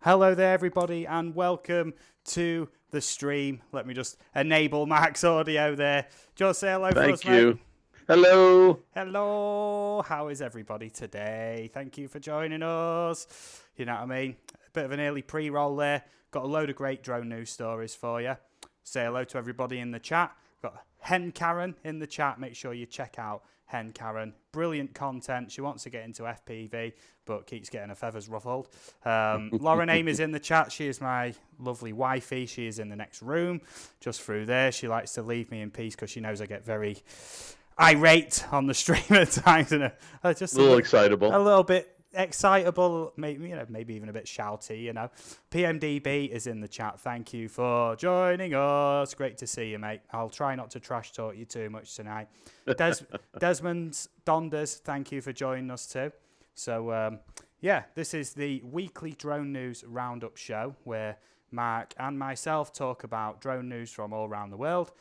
Hello there, everybody, and welcome to the stream. Let me just enable Marc's audio there. Just say hello for us, Thank you. mate. Hello. Hello. How is everybody today? Thank you for joining us. You know what I mean? A bit of an early pre-roll there. Got a load of great drone news stories for you. Say hello to everybody in the chat. Got Hen Karen in the chat. Make sure you check out Hen Karen. Brilliant content. She wants to get into FPV, but keeps getting her feathers ruffled. Lauren Aim is in the chat. She is my lovely wifey. She is in the next room, just through there. She likes to leave me in peace because she knows I get very irate on the stream at times. And just a little excitable. A little bit excitable, maybe even a bit shouty, PMDB is in the chat. Thank you for joining us. Great to see you, mate. I'll try not to trash talk you too much tonight. Desmond Donders, thank you for joining us too. So, this is the weekly Drone News Roundup show where Marc and myself talk about drone news from all around the world.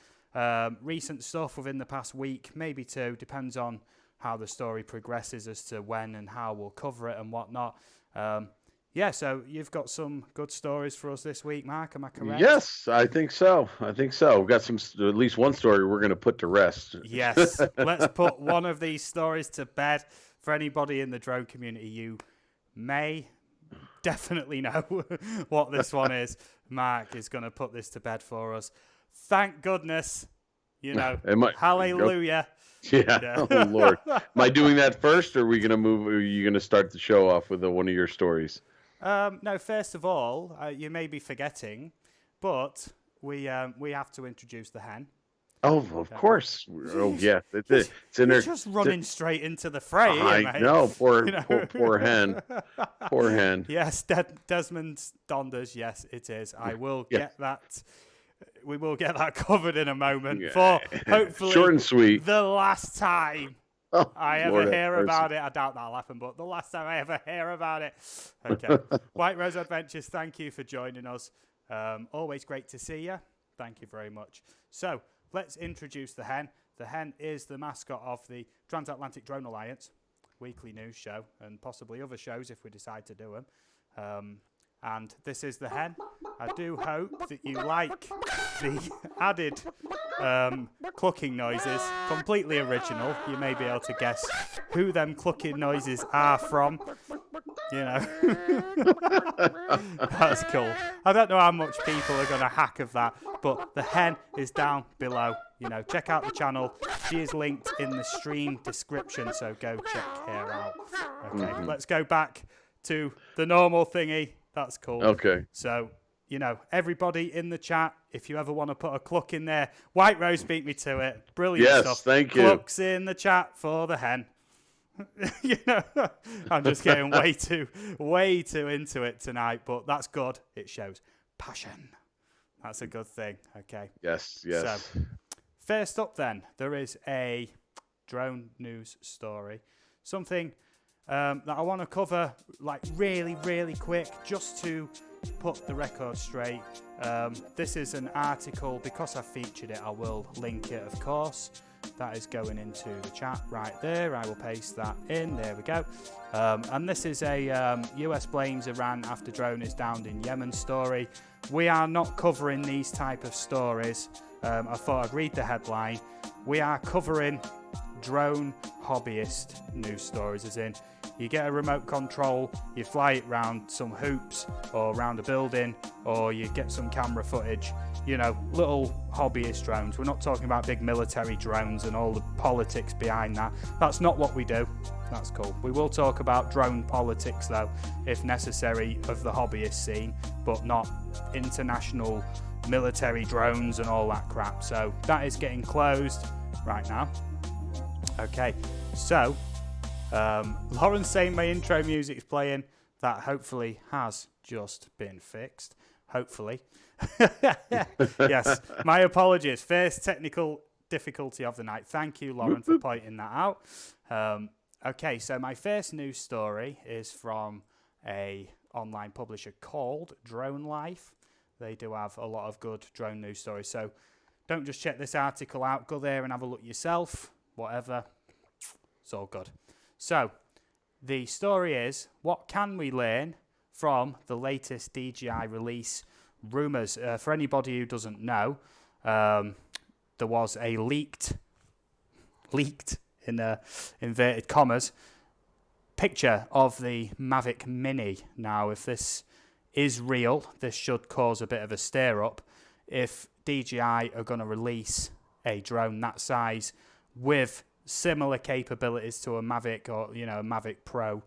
Recent stuff within the past week, maybe two, depends on how the story progresses as to when and how we'll cover it and whatnot. So you've got some good stories for us this week, Marc, am I correct? Yes, I think so. We've got at least one story we're going to put to rest. Yes, let's put one of these stories to bed. For anybody in the drone community, you may definitely know what this one is. Marc is going to put this to bed for us. Thank goodness, hallelujah. Yeah. Oh Lord. Am I doing that first, or are we gonna move? Are you gonna start the show off with one of your stories? No. First of all, you may be forgetting, but we have to introduce the hen. Oh, of course. Oh yeah. It's in You're just running straight into the fray. I know. Poor hen. Poor hen. Yes, Desmond Donders. Yes, it is. I will get that. We will get that covered in a moment for hopefully short and sweet. The last time I ever hear about it. I doubt that'll happen, but the last time I ever hear about it. Okay. White Rose Adventures, thank you for joining us. Always great to see you. Thank you very much. So let's introduce the hen. The hen is the mascot of the Transatlantic Drone Alliance weekly news show and possibly other shows if we decide to do them. And this is the hen. I do hope that you like the added clucking noises. Completely original. You may be able to guess who them clucking noises are from. That's cool. I don't know how much people are going to hack of that, but the hen is down below. Check out the channel. She is linked in the stream description, so go check her out. Okay, Let's go back to the normal thingy. That's cool. Okay. So, everybody in the chat, if you ever want to put a cluck in there, White Rose beat me to it. Brilliant stuff. Yes, thank you. Clucks in the chat for the hen. I'm just getting way too into it tonight, but that's good. It shows passion. That's a good thing. Okay. Yes. So, first up then, there is a drone news story. Something that I want to cover really, really quick, just to put the record straight. This is an article. Because I featured it, I will link it, of course. That is going into the chat right there. I will paste that in. There we go. And this is a US blames Iran after drone is downed in Yemen story. We are not covering these type of stories. I thought I'd read the headline. We are covering drone hobbyist news stories, as in you get a remote control, you fly it round some hoops or round a building, or you get some camera footage, little hobbyist drones. We're not talking about big military drones and all the politics behind that. That's not what we do. That's cool. We will talk about drone politics though, if necessary, of the hobbyist scene, but not international military drones and all that crap. So that is getting closed right now. Okay, so Lauren's saying my intro music's playing. That hopefully has just been fixed. Hopefully. Yes, my apologies. First technical difficulty of the night. Thank you, Lauren, for pointing that out. Okay, so my first news story is from a online publisher called Drone Life. They do have a lot of good drone news stories. So don't just check this article out. Go there and have a look yourself. Whatever. It's all good. So, the story is, what can we learn from the latest DJI release rumors. For anybody who doesn't know, there was a leaked in inverted commas picture of the Mavic Mini. Now, if this is real, this should cause a bit of a stir up. If DJI are going to release a drone that size with similar capabilities to a Mavic or a Mavic Pro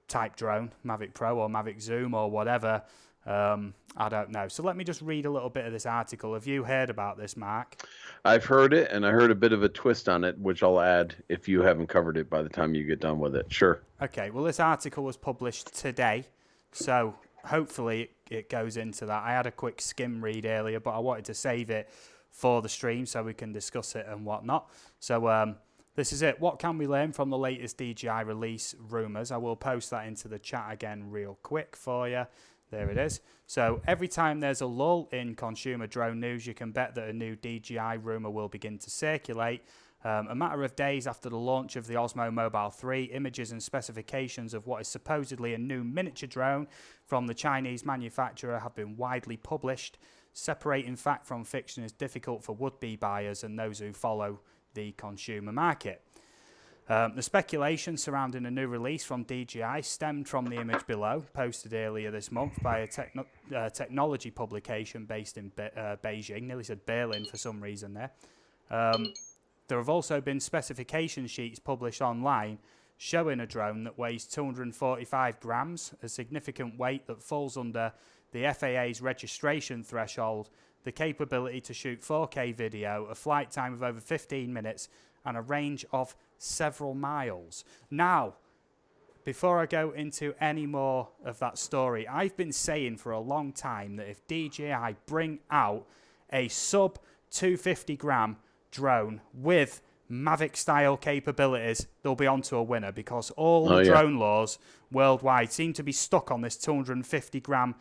type drone, Mavic Pro or Mavic Zoom or whatever, I don't know. So let me just read a little bit of this article. Have you heard about this, Mark? I've heard it, and I heard a bit of a twist on it, which I'll add if you haven't covered it by the time you get done with it. Sure. Okay, well, this article was published today, so hopefully it goes into that. I had a quick skim read earlier, but I wanted to save it for the stream so we can discuss it and whatnot. So this is it. What can we learn from the latest DJI release rumours? I will post that into the chat again real quick for you. There it is. So every time there's a lull in consumer drone news, you can bet that a new DJI rumour will begin to circulate. A matter of days after the launch of the Osmo Mobile 3, images and specifications of what is supposedly a new miniature drone from the Chinese manufacturer have been widely published. Separating fact from fiction is difficult for would-be buyers and those who follow the consumer market. The speculation surrounding a new release from DJI stemmed from the image below, posted earlier this month by a technology publication based in Beijing. Nearly said Berlin for some reason there. There have also been specification sheets published online showing a drone that weighs 245 grams, a significant weight that falls under the FAA's registration threshold, the capability to shoot 4K video, a flight time of over 15 minutes, and a range of several miles. Now, before I go into any more of that story, I've been saying for a long time that if DJI bring out a sub 250 gram drone with Mavic style capabilities, they'll be onto a winner, because all the drone laws worldwide seem to be stuck on this 250 gram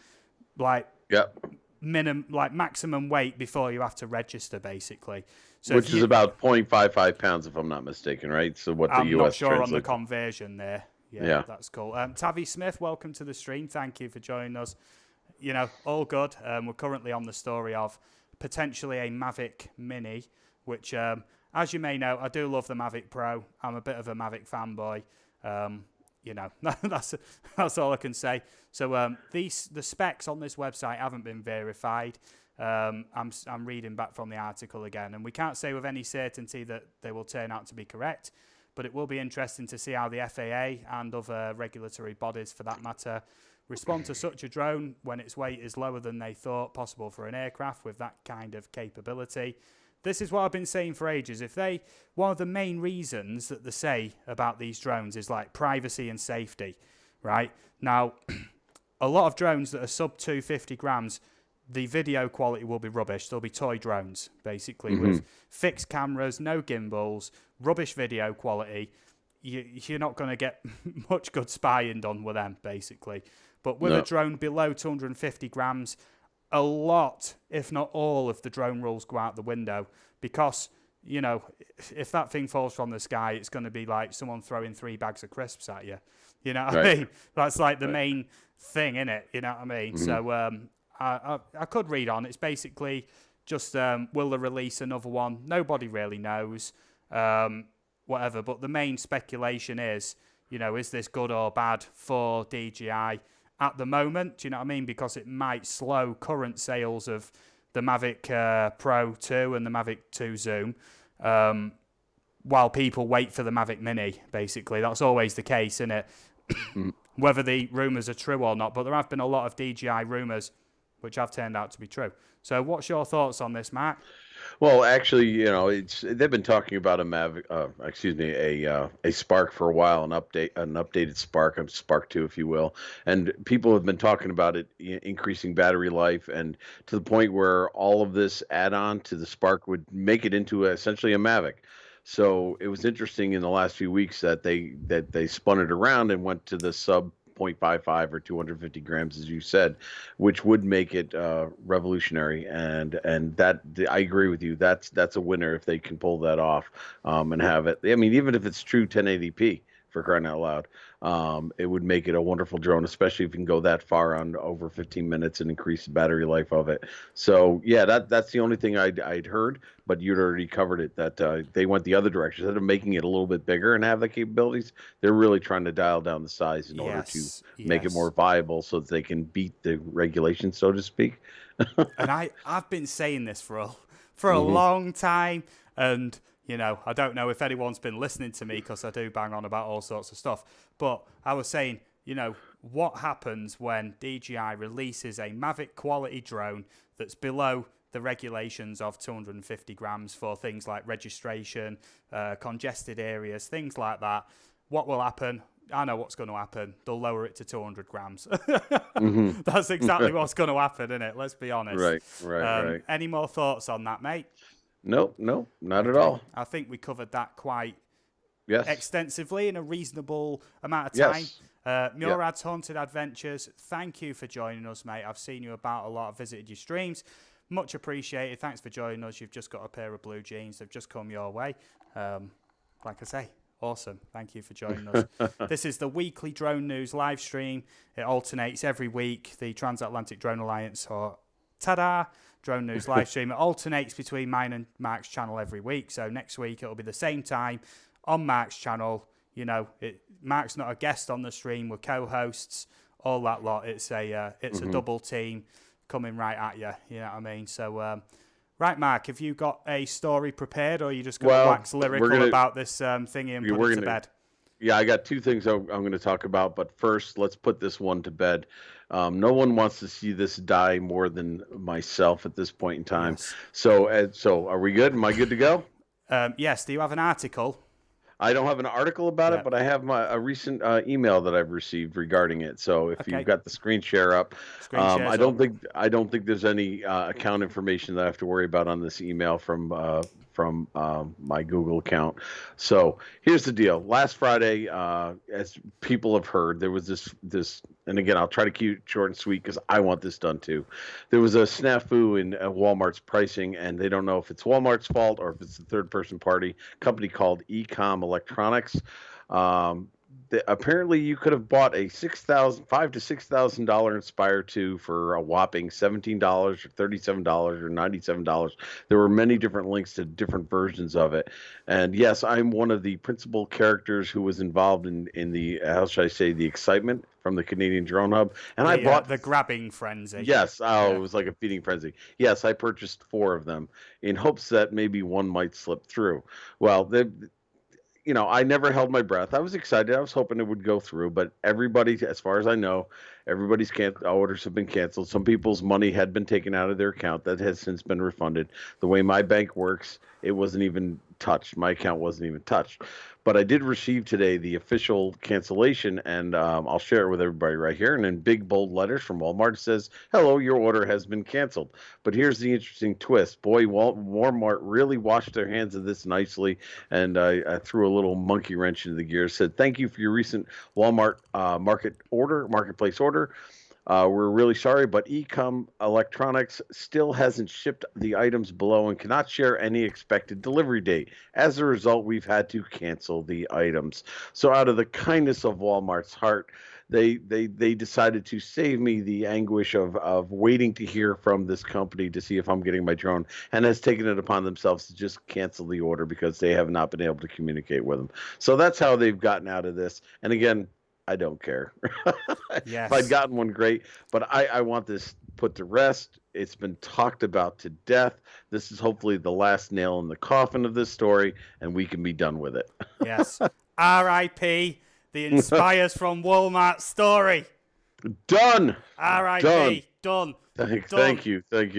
maximum weight before you have to register, basically. So which is about 0.55 pounds, if I'm not mistaken, right? So what the I'm US not sure on the translates. conversion there. Yeah, that's cool. Tavi Smith, welcome to the stream. Thank you for joining us. All good. We're currently on the story of potentially a Mavic Mini, which, as you may know, I do love the Mavic Pro. I'm a bit of a Mavic fanboy. That's all I can say. So the specs on this website haven't been verified. I'm reading back from the article again, and we can't say with any certainty that they will turn out to be correct, but it will be interesting to see how the FAA and other regulatory bodies, for that matter, respond to such a drone when its weight is lower than they thought possible for an aircraft with that kind of capability. This is what I've been saying for ages. One of the main reasons that they say about these drones is like privacy and safety, right? Now, a lot of drones that are sub 250 grams, the video quality will be rubbish. They'll be toy drones, basically, with fixed cameras, no gimbals, rubbish video quality. You're not going to get much good spying done with them, basically. But with a drone below 250 grams, a lot, if not all, of the drone rules go out the window, because, if that thing falls from the sky, it's going to be like someone throwing 3 bags of crisps at you. You know what I mean? That's like the main thing, innit? You know what I mean? So I could read on. It's basically just, will they release another one? Nobody really knows. Whatever. But the main speculation is, is this good or bad for DJI at the moment? Do you know what I mean? Because it might slow current sales of the Mavic Pro 2 and the Mavic 2 Zoom while people wait for the Mavic Mini, basically. That's always the case, isn't it? Whether the rumours are true or not. But there have been a lot of DJI rumours which have turned out to be true. So what's your thoughts on this, Mark? Well, actually, they've been talking about a Mavic, a Spark for a while, an updated Spark, a Spark 2, if you will, and people have been talking about it increasing battery life, and to the point where all of this add-on to the Spark would make it into essentially a Mavic. So it was interesting in the last few weeks that they spun it around and went to the sub 0.55 or 250 grams, as you said, which would make it revolutionary. And that, I agree with you. That's a winner if they can pull that off and have it. I mean, even if it's true 1080p for crying out loud. It would make it a wonderful drone, especially if you can go that far on over 15 minutes and increase the battery life of it. So yeah, that's the only thing I'd heard, but you'd already covered it, that they went the other direction. Instead of making it a little bit bigger and have the capabilities, they're really trying to dial down the size in order to make it more viable so that they can beat the regulations, so to speak. And I've been saying this for a long time, and I don't know if anyone's been listening to me because I do bang on about all sorts of stuff. But I was saying, what happens when DJI releases a Mavic quality drone that's below the regulations of 250 grams for things like registration, congested areas, things like that? What will happen? I know what's going to happen. They'll lower it to 200 grams. That's exactly what's going to happen, isn't it? Let's be honest. Right. Any more thoughts on that, mate? Nope, not at all. I think we covered that quite Yes. extensively in a reasonable amount of time. Yes. Murad's Haunted Adventures, thank you for joining us, mate. I've seen you about a lot. I've visited your streams. Much appreciated. Thanks for joining us. You've just got a pair of blue jeans. They've just come your way. Like I say, awesome. Thank you for joining us. This is the weekly Drone News live stream. It alternates every week. The Transatlantic Drone Alliance, or TADA, Drone News live stream. It alternates between mine and Marc's channel every week. So next week it'll be the same time on Marc's channel. Marc's not a guest on the stream. We're co-hosts, all that lot. It's a double team coming right at you. You know what I mean? So, right, Marc, have you got a story prepared, or are you just going to wax lyrical about this thingy and put it to bed? Yeah, I got two things I'm going to talk about, but first, let's put this one to bed. No one wants to see this die more than myself at this point in time. Yes. So are we good? Am I good to go? Yes. Do you have an article? I don't have an article about it, but I have a recent email that I've received regarding it. So if you've got the screen share up, I don't think there's any account information that I have to worry about on this email from my Google account. So here's the deal. Last Friday, as people have heard, there was this, and again, I'll try to keep it short and sweet because I want this done too. There was a snafu in Walmart's pricing, and they don't know if it's Walmart's fault or if it's the third-person party company called Ecom Electronics. Apparently, you could have bought a $5,000 to $6,000 Inspire 2 for a whopping $17 or $37 or $97. There were many different links to different versions of it. And yes, I'm one of the principal characters who was involved in the, how should I say, the excitement from the Canadian Drone Hub. And I bought the grabbing frenzy. Yes. It was like a feeding frenzy. Yes, I purchased 4 of them in hopes that maybe one might slip through. Well, I never held my breath. I was excited. I was hoping it would go through, but everybody, as far as I know, everybody's orders have been canceled. Some people's money had been taken out of their account. That has since been refunded. The way my bank works, it wasn't even touched. My account wasn't even touched. But I did receive today the official cancellation, and I'll share it with everybody right here. And in big, bold letters from Walmart, it says, "Hello, your order has been canceled." But here's the interesting twist. Boy, Walmart really washed their hands of this nicely, and I threw a little monkey wrench into the gears. Said, "Thank you for your recent Walmart marketplace order. We're really sorry, but Ecom Electronics still hasn't shipped the items below and cannot share any expected delivery date. As a result, we've had to cancel the items." So out of the kindness of Walmart's heart, they decided to save me the anguish of waiting to hear from this company to see if I'm getting my drone, and has taken it upon themselves to just cancel the order because they have not been able to communicate with them. So that's how they've gotten out of this. And again, I don't care. Yes. If I'd gotten one, great. But I want this put to rest. It's been talked about to death. This is hopefully the last nail in the coffin of this story, and we can be done with it. Yes. R.I.P. the Inspires from Walmart story. Done. R.I.P. Done. Thank you. There it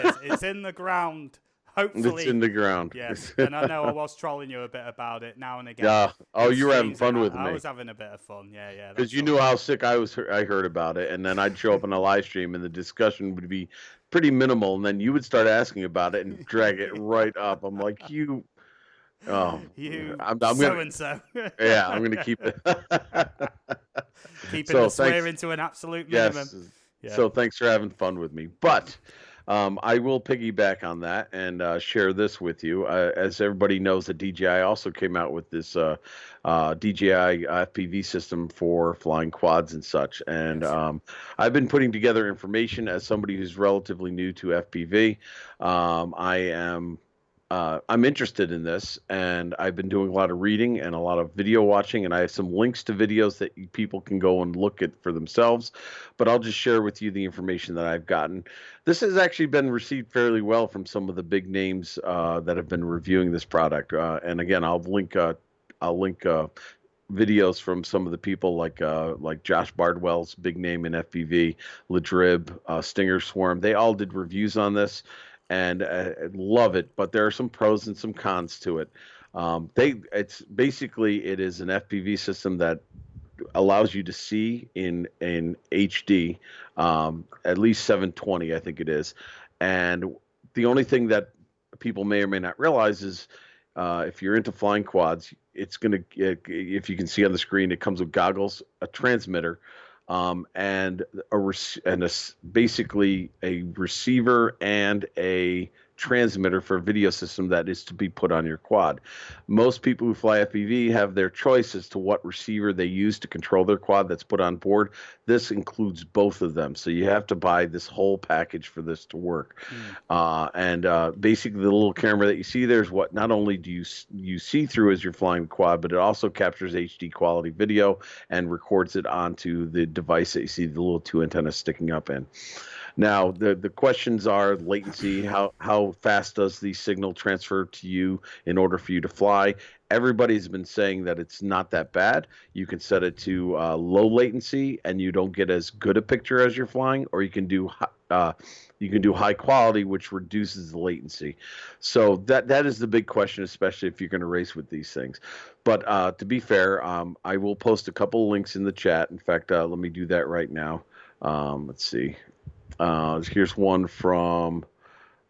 is. It's in the ground. Hopefully. It's in the ground. Yes. And I know I was trolling you a bit about it now and again. Yeah. Oh, you were having fun with me. I was having a bit of fun. Yeah. Because you knew how sick I was. I heard about it, and then I'd show up on a live stream, and the discussion would be pretty minimal, and then you would start asking about it and drag it right up. I'm like, you. Oh, I'm so-and-so. Yeah, I'm gonna keep it. Keeping the swear into an absolute minimum. Yes. Yeah. So thanks for having fun with me. But I will piggyback on that and share this with you. As everybody knows, that DJI also came out with this DJI FPV system for flying quads and such. And Yes. I've been putting together information as somebody who's relatively new to FPV. I'm interested in this, and I've been doing a lot of reading and a lot of video watching, and I have some links to videos that people can go and look at for themselves. But I'll just share with you the information that I've gotten. This has actually been received fairly well from some of the big names that have been reviewing this product. And again, I'll link videos from some of the people like Josh Bardwell's big name in FPV, Ladrib, Stinger Swarm. They all did reviews on this, and love it. But there are some pros and some cons to it. It's basically it is an FPV system that allows you to see in HD, at least 720, I think it is. And the only thing that people may or may not realize is if you're into flying quads, it's going to, if you can see on the screen, it comes with goggles, a transmitter, and basically a receiver and a transmitter for a video system that is to be put on your quad. Most people who fly FPV have their choice as to what receiver they use to control their quad that's put on board. This includes both of them, so you have to buy this whole package for this to work. And basically, the little camera that you see there is what not only do you see through as you're flying the quad, but it also captures HD quality video and records it onto the device that you see the little two antennas sticking up in. Now, the questions are latency. How fast does the signal transfer to you in order for you to fly? Everybody's been saying that it's not that bad. You can set it to low latency, and you don't get as good a picture as you're flying, or you can do high quality, which reduces the latency. So that is the big question, especially if you're going to race with these things. But to be fair, I will post a couple links in the chat. In fact, let me do that right now. Let's see. Here's one from,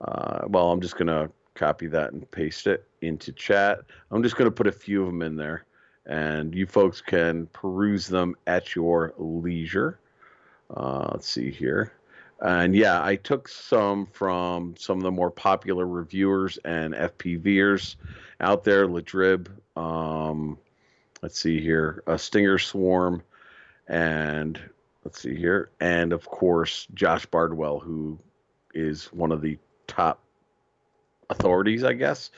well, I'm just going to copy that and paste it into chat. I'm just going to put a few of them in there, and you folks can peruse them at your leisure. Let's see here. And yeah, I took some from some of the more popular reviewers and FPVers out there, Ladrib, let's see here, Stinger Swarm, and let's see here, and of course Josh Bardwell, who is one of the top authorities, I guess.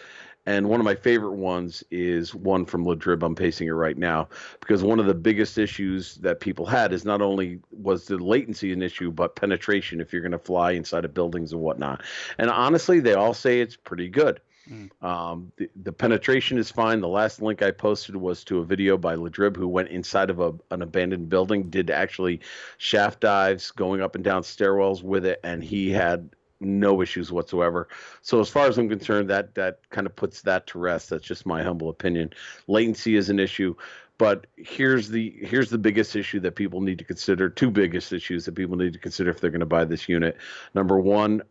And one of my favorite ones is one from Ladrib. I'm pasting it right now because one of the biggest issues that people had is not only was the latency an issue, but penetration if you're going to fly inside of buildings and whatnot. And honestly, they all say it's pretty good. The penetration is fine. The last link I posted was to a video by Ladrib, who went inside of an abandoned building, did actually shaft dives, going up and down stairwells with it, and he had no issues whatsoever. So as far as I'm concerned, that kind of puts that to rest. That's just my humble opinion. Latency is an issue, but here's the biggest issue that people need to consider. Two biggest issues that people need to consider if they're going to buy this unit. Number one,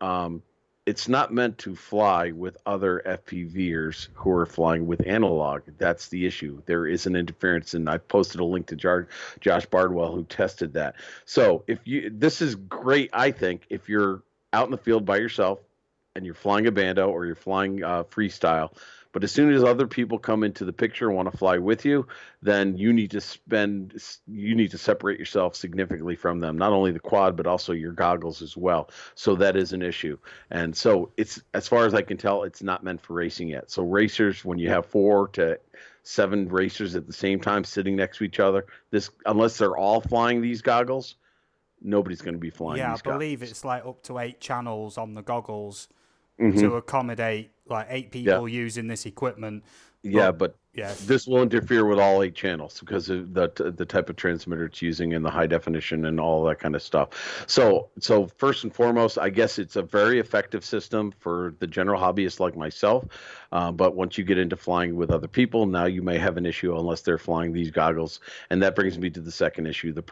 it's not meant to fly with other FPVers who are flying with analog. That's the issue. There is an interference, and I posted a link to Josh Bardwell, who tested that. So this is great, I think, if you're out in the field by yourself and you're flying a bando or you're flying freestyle. But as soon as other people come into the picture and want to fly with you, then you need to separate yourself significantly from them, not only the quad, but also your goggles as well. So that is an issue. And so it's, as far as I can tell, it's not meant for racing yet. So racers, when you have 4 to 7 racers at the same time sitting next to each other, unless they're all flying these goggles, nobody's going to be flying these goggles. Yeah, I believe it's like up to 8 channels on the goggles to accommodate like 8 people using this equipment. But this will interfere with all 8 channels because of the type of transmitter it's using and the high definition and all that kind of stuff. So first and foremost, I guess it's a very effective system for the general hobbyist like myself. But once you get into flying with other people, now you may have an issue unless they're flying these goggles. And that brings me to the second issue. The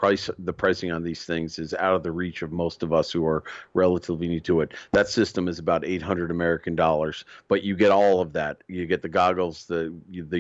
pricing on these things is out of the reach of most of us who are relatively new to it. That system is about $800 American, but you get all of that. You get the goggles, the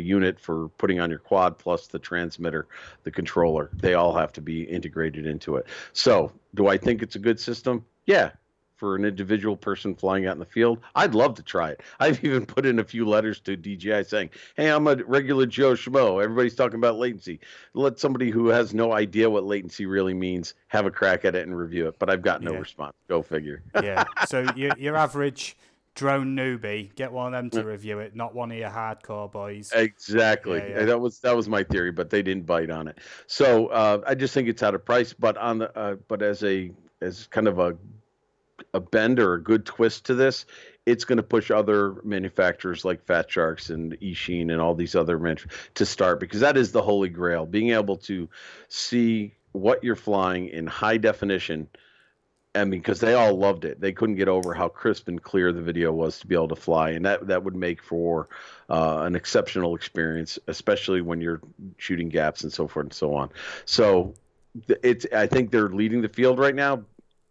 unit for putting on your quad, plus the transmitter, the controller. They all have to be integrated into it. So do I think it's a good system? Yeah. for an individual person flying out in the field, I'd love to try it. I've even put in a few letters to DJI saying, hey, I'm a regular Joe Schmo. Everybody's talking about latency. Let somebody who has no idea what latency really means have a crack at it and review it. But I've got no Yeah. response. Go figure. Yeah. So your average drone newbie, get one of them to review it, not one of your hardcore boys. Exactly. Yeah, yeah. That was my theory, but they didn't bite on it. So I just think it's out of price. But but as kind of a bend or a good twist to this, it's going to push other manufacturers like Fat Sharks and Eachine and all these other to start, because that is the holy grail, being able to see what you're flying in high definition. And because they all loved it, they couldn't get over how crisp and clear the video was to be able to fly, and that would make for an exceptional experience, especially when you're shooting gaps and so forth and so on. So I think they're leading the field right now,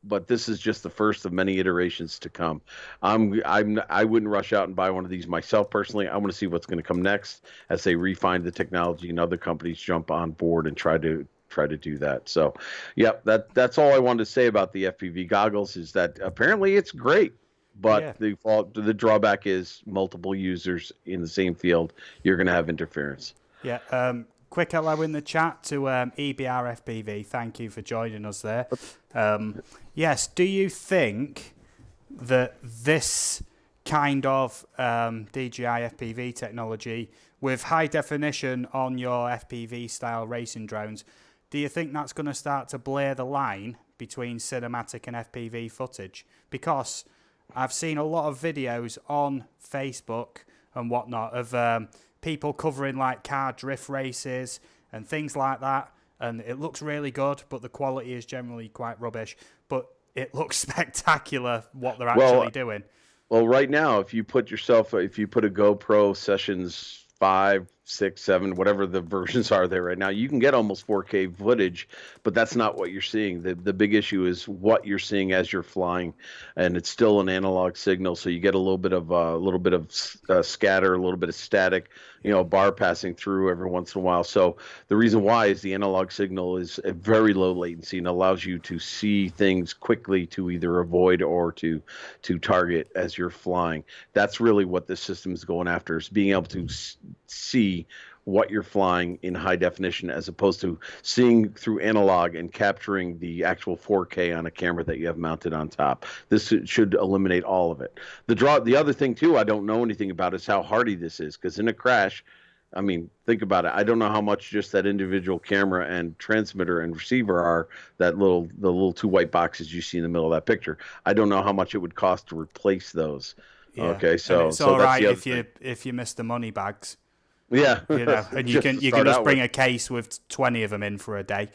but this is just the first of many iterations to come. I wouldn't rush out and buy one of these myself personally. I want to see what's going to come next as they refine the technology and other companies jump on board and try to do that. So, yeah, that's all I wanted to say about the FPV goggles, is that apparently it's great, but the drawback is multiple users in the same field. You're going to have interference. Yeah. Quick hello in the chat to EBR FPV. Thank you for joining us there. Yes, do you think that this kind of DJI FPV technology with high definition on your FPV style racing drones, do you think that's going to start to blur the line between cinematic and FPV footage? Because I've seen a lot of videos on Facebook and whatnot of people covering like car drift races and things like that, and it looks really good, but the quality is generally quite rubbish. But it looks spectacular what they're actually doing. Well, right now, if you put a GoPro Sessions 5, 6, 7, whatever the versions are there right now, you can get almost 4K footage, but that's not what you're seeing. The big issue is what you're seeing as you're flying, and it's still an analog signal, so you get a little bit of scatter, a little bit of static, bar passing through every once in a while. So the reason why is the analog signal is a very low latency and allows you to see things quickly to either avoid or to target as you're flying. That's really what this system is going after, is being able to see what you're flying in high definition, as opposed to seeing through analog and capturing the actual 4K on a camera that you have mounted on top. This should eliminate all of it. The other thing too I don't know anything about is how hardy this is, because in a crash, I mean, think about it. I don't know how much just that individual camera and transmitter and receiver are, the little two white boxes you see in the middle of that picture. I don't know how much it would cost to replace those. Yeah. Okay, so and it's all right if you miss the money bags. Yeah, and you can just bring a case with 20 of them in for a day.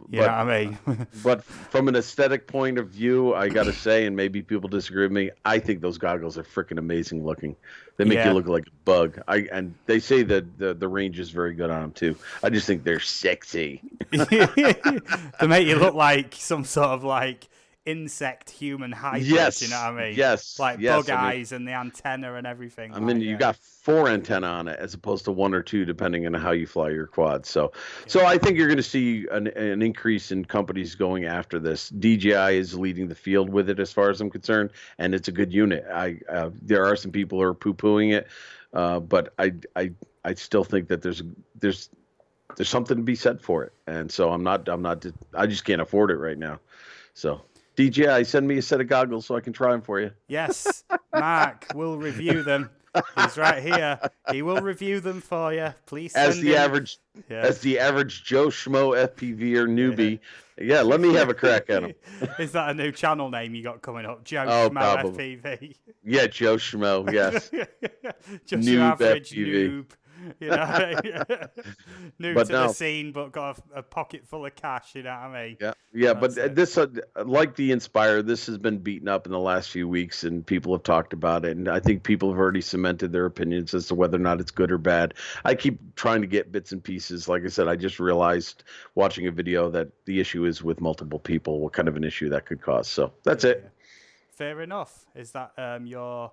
You know what I mean? But from an aesthetic point of view, I got to say, and maybe people disagree with me, I think those goggles are freaking amazing looking. They make you look like a bug. And they say that the range is very good on them too. I just think they're sexy. They make you look like some sort of like insect human hybrid. Yes, you know what I mean? Yes, like bug eyes and the antenna and everything. I mean, you got 4 antenna on it as opposed to 1 or 2, depending on how you fly your quad. So I think you're going to see an increase in companies going after this. DJI is leading the field with it, as far as I'm concerned, and it's a good unit. There are some people who are poo-pooing it, but I still think that there's something to be said for it, and so I just can't afford it right now. So DJI, send me a set of goggles so I can try them for you. Yes, Marc will review them. He's right here. He will review them for you. Please send as the average Joe Schmo FPVer newbie. Yeah, let me have a crack at him. Is that a new channel name you got coming up? Joe Schmo probably. FPV. Yeah, Joe Schmo. Yes. Just your average noob. New to the scene, but got a pocket full of cash. You know what I mean? Yeah. But this, like the Inspire, this has been beaten up in the last few weeks, and people have talked about it. And I think people have already cemented their opinions as to whether or not it's good or bad. I keep trying to get bits and pieces. Like I said, I just realized watching a video that the issue is with multiple people. What kind of an issue that could cause? So that's it. Fair enough. Is that your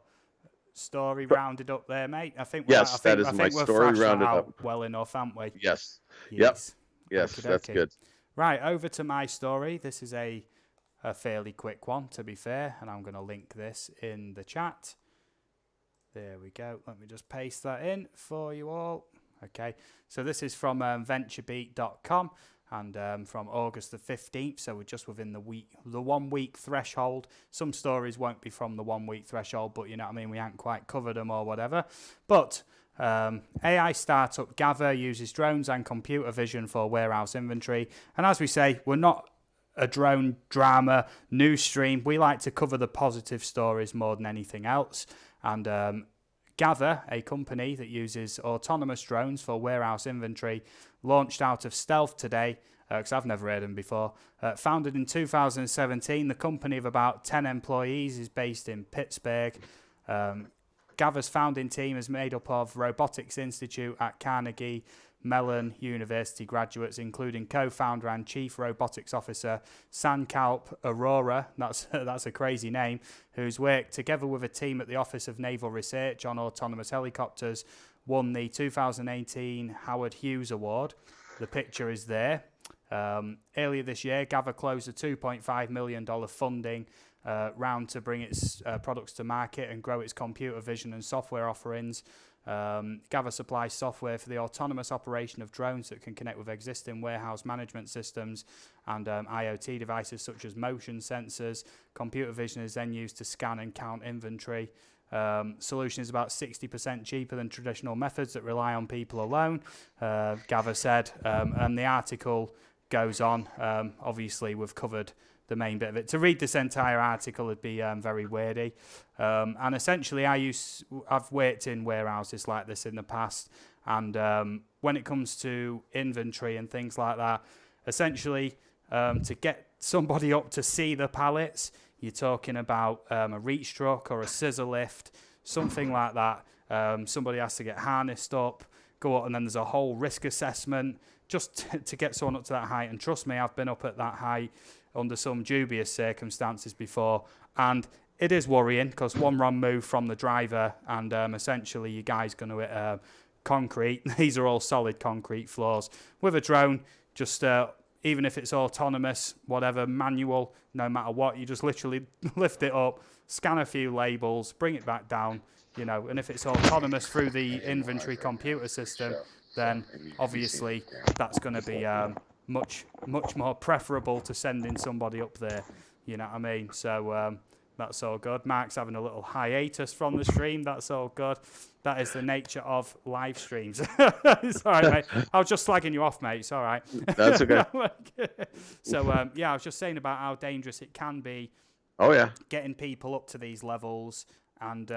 story rounded up there, mate? I think that is my story rounded up well enough, haven't we? Yes. Yes, that's good. Right, over to my story. This is a a fairly quick one, to be fair, and I'm going to link this in the chat. There we go. Let me just paste that in for you all. Okay, so this is from venturebeat.com and from August the 15th, so we're just within the 1 week threshold. Some stories won't be from the 1 week threshold, but you know what I mean, we haven't quite covered them or whatever. But AI startup Gather uses drones and computer vision for warehouse inventory, and as we say, we're not a drone drama news stream. We like to cover the positive stories more than anything else. And Gather, a company that uses autonomous drones for warehouse inventory, launched out of stealth today, because I've never heard of them before. Founded in 2017, the company of about 10 employees is based in Pittsburgh. Gather's founding team is made up of Robotics Institute at Carnegie Mellon University graduates, including co-founder and chief robotics officer Sankalp Arora, that's a crazy name, who's worked together with a team at the Office of Naval Research on autonomous helicopters, won the 2018 Howard Hughes Award. The picture is there. Earlier this year, Gather closed a $2.5 million funding round to bring its products to market and grow its computer vision and software offerings. Gather supplies software for the autonomous operation of drones that can connect with existing warehouse management systems and IoT devices such as motion sensors. Computer vision is then used to scan and count inventory. Solution is about 60% cheaper than traditional methods that rely on people alone, Gather said, and the article goes on. Obviously, we've covered the main bit of it. To read this entire article would be very wordy. And essentially, I've worked in warehouses like this in the past, and when it comes to inventory and things like that, essentially, to get somebody up to see the pallets, you're talking about a reach truck or a scissor lift, something like that. Somebody has to get harnessed up, go up, and then there's a whole risk assessment just to get someone up to that height. And trust me, I've been up at that height under some dubious circumstances before, and it is worrying because one wrong move from the driver and essentially you guys going to hit concrete. These are all solid concrete floors. With a drone, just even if it's autonomous, whatever, manual, no matter what, you just literally lift it up, scan a few labels, bring it back down, you know, and if it's autonomous through the inventory computer system, then obviously that's going to be much more preferable to sending somebody up there, you know what I mean? So that's all good. Marc's having a little hiatus from the stream. That's all good. That is the nature of live streams. It's all right, mate. I was just slagging you off, mate. It's all right. That's okay. So, yeah, I was just saying about how dangerous it can be. Oh, yeah. Getting people up to these levels and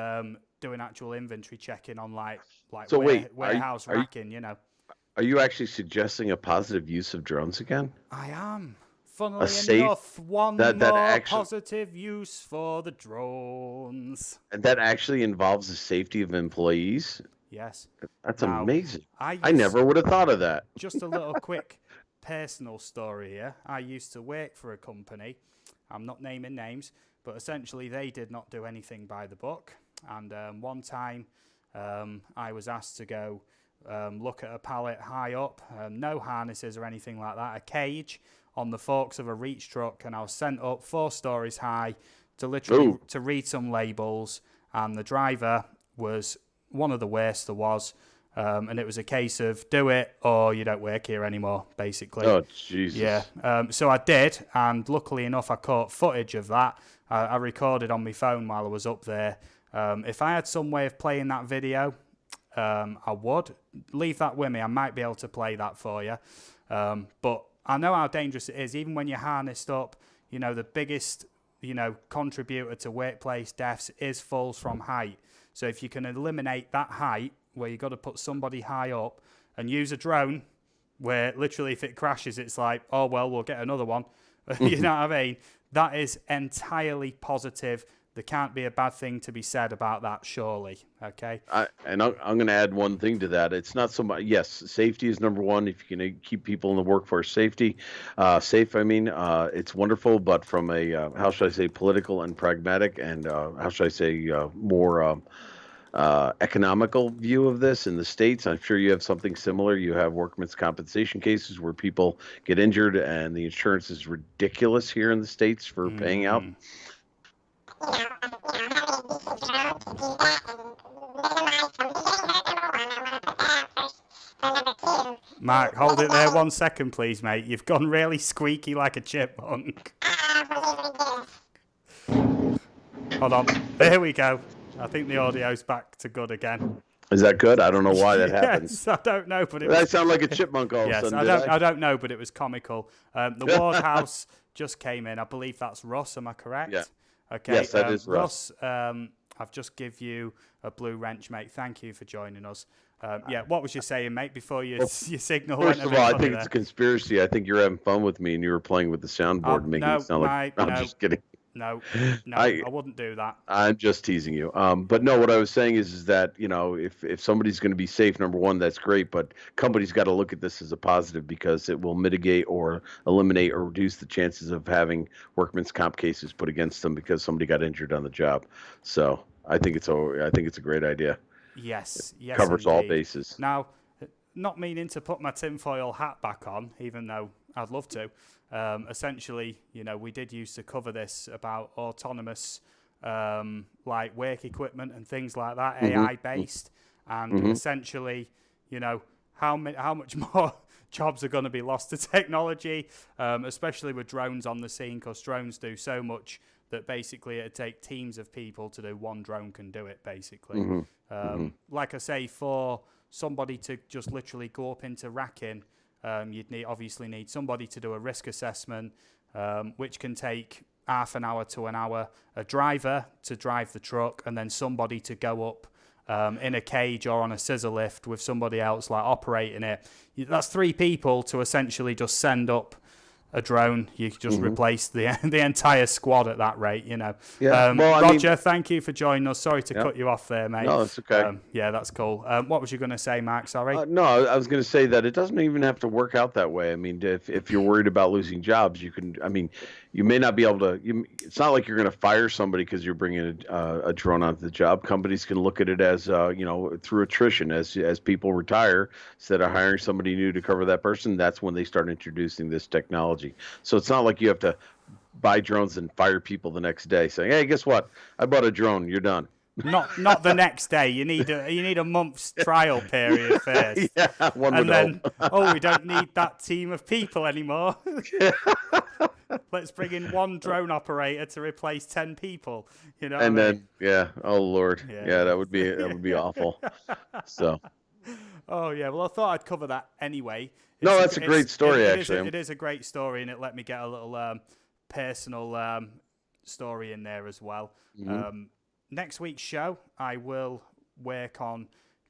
doing actual inventory checking on like So warehouse racking, you know. Are you actually suggesting a positive use of drones again? I am. Funnily enough, one more positive use for the drones. And that actually involves the safety of employees? Yes. That's amazing. I never would have thought of that. Just a little quick personal story here. I used to work for a company. I'm not naming names, but essentially they did not do anything by the book. And one time I was asked to go look at a pallet high up, no harnesses or anything like that, a cage on the forks of a reach truck, and I was sent up 4 stories high to literally to read some labels, and the driver was one of the worst there was, and it was a case of do it or you don't work here anymore, basically. Oh, Jesus. Yeah, so I did, and luckily enough I caught footage of that. I recorded on my phone while I was up there. If I had some way of playing that video, I would. Leave that with me. I might be able to play that for you. But I know how dangerous it is. Even when you're harnessed up, you know, the biggest, you know, contributor to workplace deaths is falls from height. So if you can eliminate that height where you've got to put somebody high up and use a drone where literally if it crashes, it's like, oh, well, we'll get another one. You know what I mean? That is entirely positive. There can't be a bad thing to be said about that, surely. Okay. I'm going to add one thing to that. It's not so much. Yes, safety is number one. If you can keep people in the workforce safe. I mean, it's wonderful. But from a how should I say political and pragmatic, and how should I say more economical view of this in the States. I'm sure you have something similar. You have workman's compensation cases where people get injured and the insurance is ridiculous here in the States for paying out. Mark, hold it there 1 second, please, mate. You've gone really squeaky like a chipmunk. Hold on. There we go. I think the audio's back to good again. Is that good? I don't know why that happened. Yes, I don't know, but I sound like a chipmunk all of a yes, sudden. I don't know, but it was comical. The Ward House just came in. I believe that's Russ. Am I correct? Yeah. Okay. Yes, that is Russ. I've just give you a blue wrench, mate. Thank you for joining us. Yeah, what was you saying, mate, before your signal went First of all, I think there? it's a conspiracy. I think you're having fun with me and you were playing with the soundboard and making it sound like... I'm just kidding. No, I wouldn't do that. I'm just teasing you. But no, what I was saying is that, you know, if somebody's going to be safe, number one, that's great. But companies got to look at this as a positive because it will mitigate or eliminate or reduce the chances of having workman's comp cases put against them because somebody got injured on the job. So I think it's a great idea. Yes, Covers indeed. all bases. Now, not meaning to put my tinfoil hat back on, even though I'd love to. Essentially, you know, we did used to cover this about autonomous, like work equipment and things like that, AI based, and essentially, you know, how much more jobs are going to be lost to technology, especially with drones on the scene, because drones do so much that basically it'd take teams of people to do. One drone can do it, basically. Like I say, for somebody to just literally go up into racking, you'd obviously need somebody to do a risk assessment, which can take half an hour to an hour, a driver to drive the truck, and then somebody to go up in a cage or on a scissor lift with somebody else like operating it. That's 3 people to essentially just send up a drone. You just replace the entire squad at that rate, you know. Yeah. Well, Roger, thank you for joining us. Sorry to cut you off there, mate. No, it's okay. Yeah, that's cool. What was you going to say, Mark? Sorry. No, I was going to say that it doesn't even have to work out that way. I mean, if you're worried about losing jobs, you can. I mean, you may not be able to. It's not like you're going to fire somebody because you're bringing a drone onto the job. Companies can look at it as you know, through attrition, as people retire, instead of hiring somebody new to cover that person. That's when they start introducing this technology. So it's not like you have to buy drones and fire people the next day, saying, "Hey, guess what? I bought a drone. You're done." Not the next day. You need a month's trial period first. Yeah, one and would then hope. We don't need that team of people anymore. Let's bring in one drone operator to replace 10 people. You know. And what I then mean? yeah, oh Lord, yeah, that would be awful. So. Oh yeah, well I thought I'd cover that anyway. No, that's a great story, actually. It is a great story, and it let me get a little personal story in there as well. Next week's show, I will work on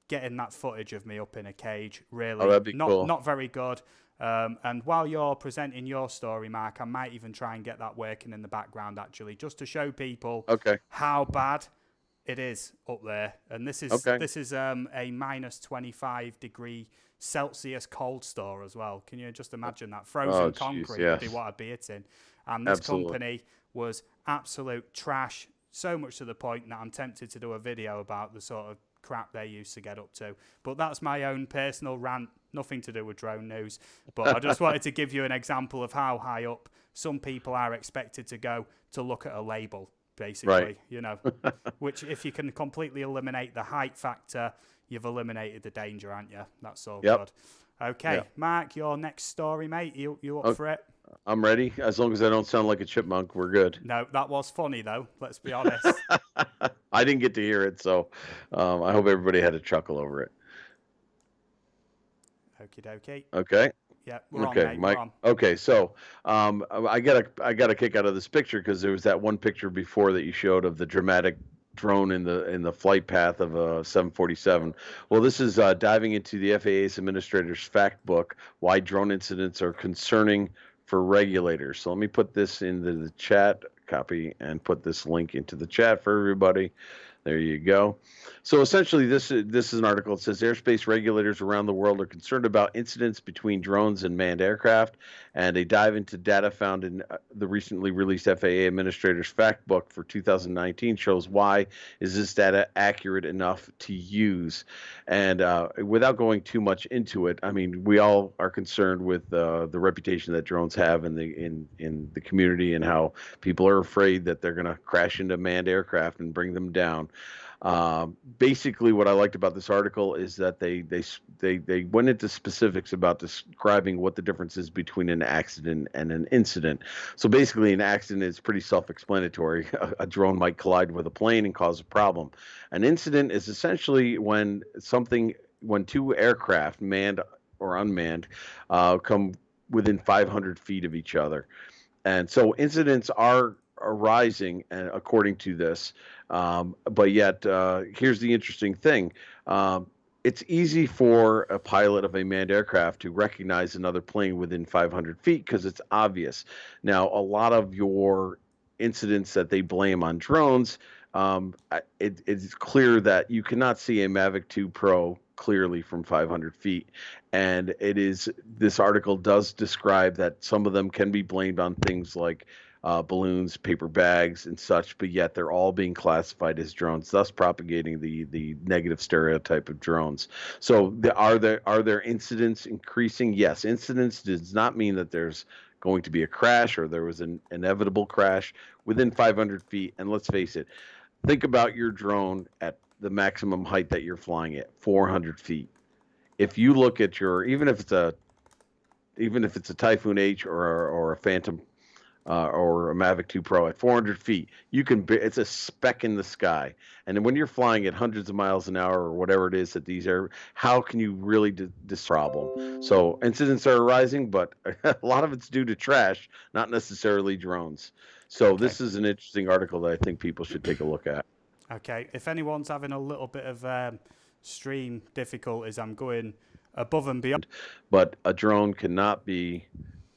getting that footage of me up in a cage. Really, that'd be cool. Not very good. And while you're presenting your story, Mark, I might even try and get that working in the background, actually, just to show people how bad it is up there. And this is a minus 25 degree Celsius cold store as well. Can you just imagine that? Frozen concrete would be what I'd be eating. And this company was absolute trash, so much to the point that I'm tempted to do a video about the sort of crap they used to get up to. But that's my own personal rant, nothing to do with drone news. But I just wanted to give you an example of how high up some people are expected to go to look at a label, basically, you know, which if you can completely eliminate the height factor, you've eliminated the danger, aren't you? That's all good. Okay, Mark, your next story, mate. You up for it? I'm ready. As long as I don't sound like a chipmunk, we're good. No, that was funny, though. Let's be honest. I didn't get to hear it, so I hope everybody had a chuckle over it. Okie dokie. Okay. Yeah, we're on, mate. Mike. We're on. Okay, so I got a kick out of this picture because there was that one picture before that you showed of the dramatic drone in the flight path of a 747. Well, this is diving into the FAA's administrator's fact book, why drone incidents are concerning for regulators. So let me put this into the chat, copy, and put this link into the chat for everybody. There you go. So essentially, this is an article. It says airspace regulators around the world are concerned about incidents between drones and manned aircraft, and they dive into data found in the recently released FAA Administrator's Fact Book for 2019 shows why is this data accurate enough to use. And without going too much into it, I mean, we all are concerned with the reputation that drones have in the community and how people are afraid that they're going to crash into manned aircraft and bring them down. Basically, what I liked about this article is that they went into specifics about describing what the difference is between an accident and an incident. So basically, an accident is pretty self-explanatory. A drone might collide with a plane and cause a problem. An incident is essentially when two aircraft, manned or unmanned, come within 500 feet of each other. And so incidents are arising, according to this. But yet, here's the interesting thing. It's easy for a pilot of a manned aircraft to recognize another plane within 500 feet because it's obvious. Now, a lot of your incidents that they blame on drones, it's clear that you cannot see a Mavic 2 Pro clearly from 500 feet. And this article does describe that some of them can be blamed on things like balloons, paper bags, and such, but yet they're all being classified as drones, thus propagating the negative stereotype of drones. So are there incidents increasing? Yes, incidents does not mean that there's going to be a crash or there was an inevitable crash within 500 feet. And let's face it, think about your drone at the maximum height that you're flying at, 400 feet. If you look at even if it's a Typhoon H or a Phantom or a Mavic 2 Pro at 400 feet, it's a speck in the sky. And then when you're flying at hundreds of miles an hour or whatever it is that these are, how can you really this problem? So incidents are arising, but a lot of it's due to trash, not necessarily drones. So This is an interesting article that I think people should take a look at. Okay, if anyone's having a little bit of stream difficulties, I'm going above and beyond. But a drone cannot be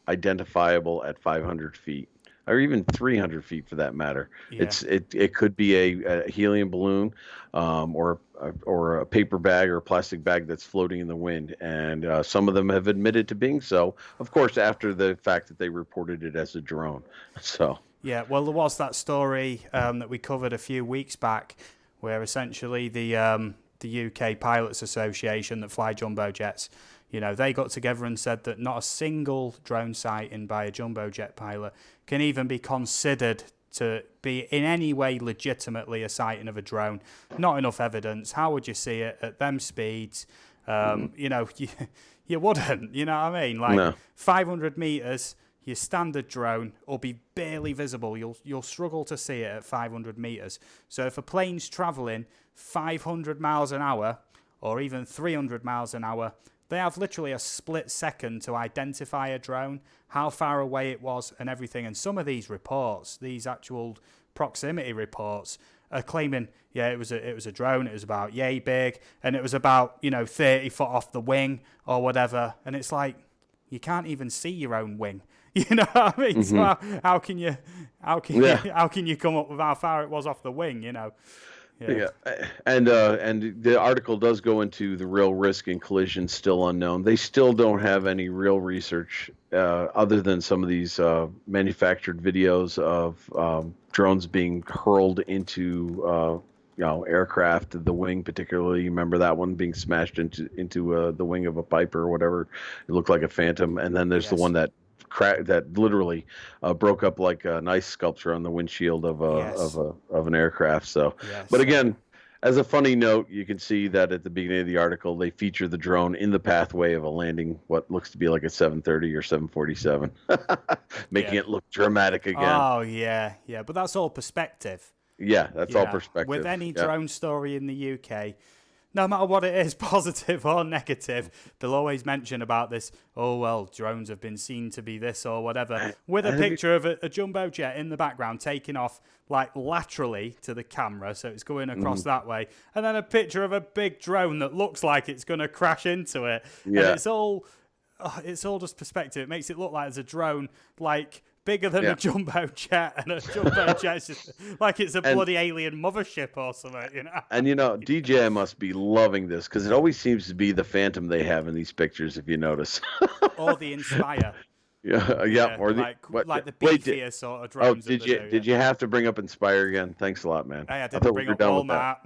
identifiable at 500 feet or even 300 feet for that matter. Yeah. It could be a helium balloon or a paper bag or a plastic bag that's floating in the wind. And some of them have admitted to being so, of course, after the fact that they reported it as a drone. So. Yeah, well, there was that story that we covered a few weeks back where essentially the UK Pilots Association that fly jumbo jets, they got together and said that not a single drone sighting by a jumbo jet pilot can even be considered to be in any way legitimately a sighting of a drone. Not enough evidence. How would you see it at them speeds? You wouldn't, you know what I mean? Like 500 meters, your standard drone will be barely visible. You'll struggle to see it at 500 meters. So if a plane's traveling 500 miles an hour or even 300 miles an hour, they have literally a split second to identify a drone, how far away it was and everything. And some of these reports, these actual proximity reports, are claiming, it was a drone, it was about yay big, and it was about, 30 foot off the wing or whatever. And it's like, you can't even see your own wing. You know what I mean? Mm-hmm. So how can you come up with how far it was off the wing? Yeah. And the article does go into the real risk in collisions still unknown. They still don't have any real research other than some of these manufactured videos of drones being hurled into aircraft, the wing particularly. You remember that one being smashed into the wing of a Piper or whatever. It looked like a Phantom. And then there's the one that literally broke up like an ice sculpture on the windshield of an aircraft. So, but again, as a funny note, you can see that at the beginning of the article, they feature the drone in the pathway of a landing, what looks to be like a 730 or 747, making it look dramatic again. Oh yeah, but that's all perspective. Yeah, that's all perspective. With any drone story in the UK, no matter what it is, positive or negative, they'll always mention about this, drones have been seen to be this or whatever, with a picture of a jumbo jet in the background taking off like laterally to the camera, so it's going across that way, and then a picture of a big drone that looks like it's going to crash into it. Yeah. And it's all just perspective. It makes it look like there's a drone like bigger than a jumbo jet, and a jumbo jet's just like it's a bloody alien mothership or something, you know. And DJI must be loving this because it always seems to be the Phantom they have in these pictures, if you notice. Or the Inspire. Yeah. Or like the wait, beefier sort of drones. Did you have to bring up Inspire again? Thanks a lot, man. Hey, I didn't bring up Walmart.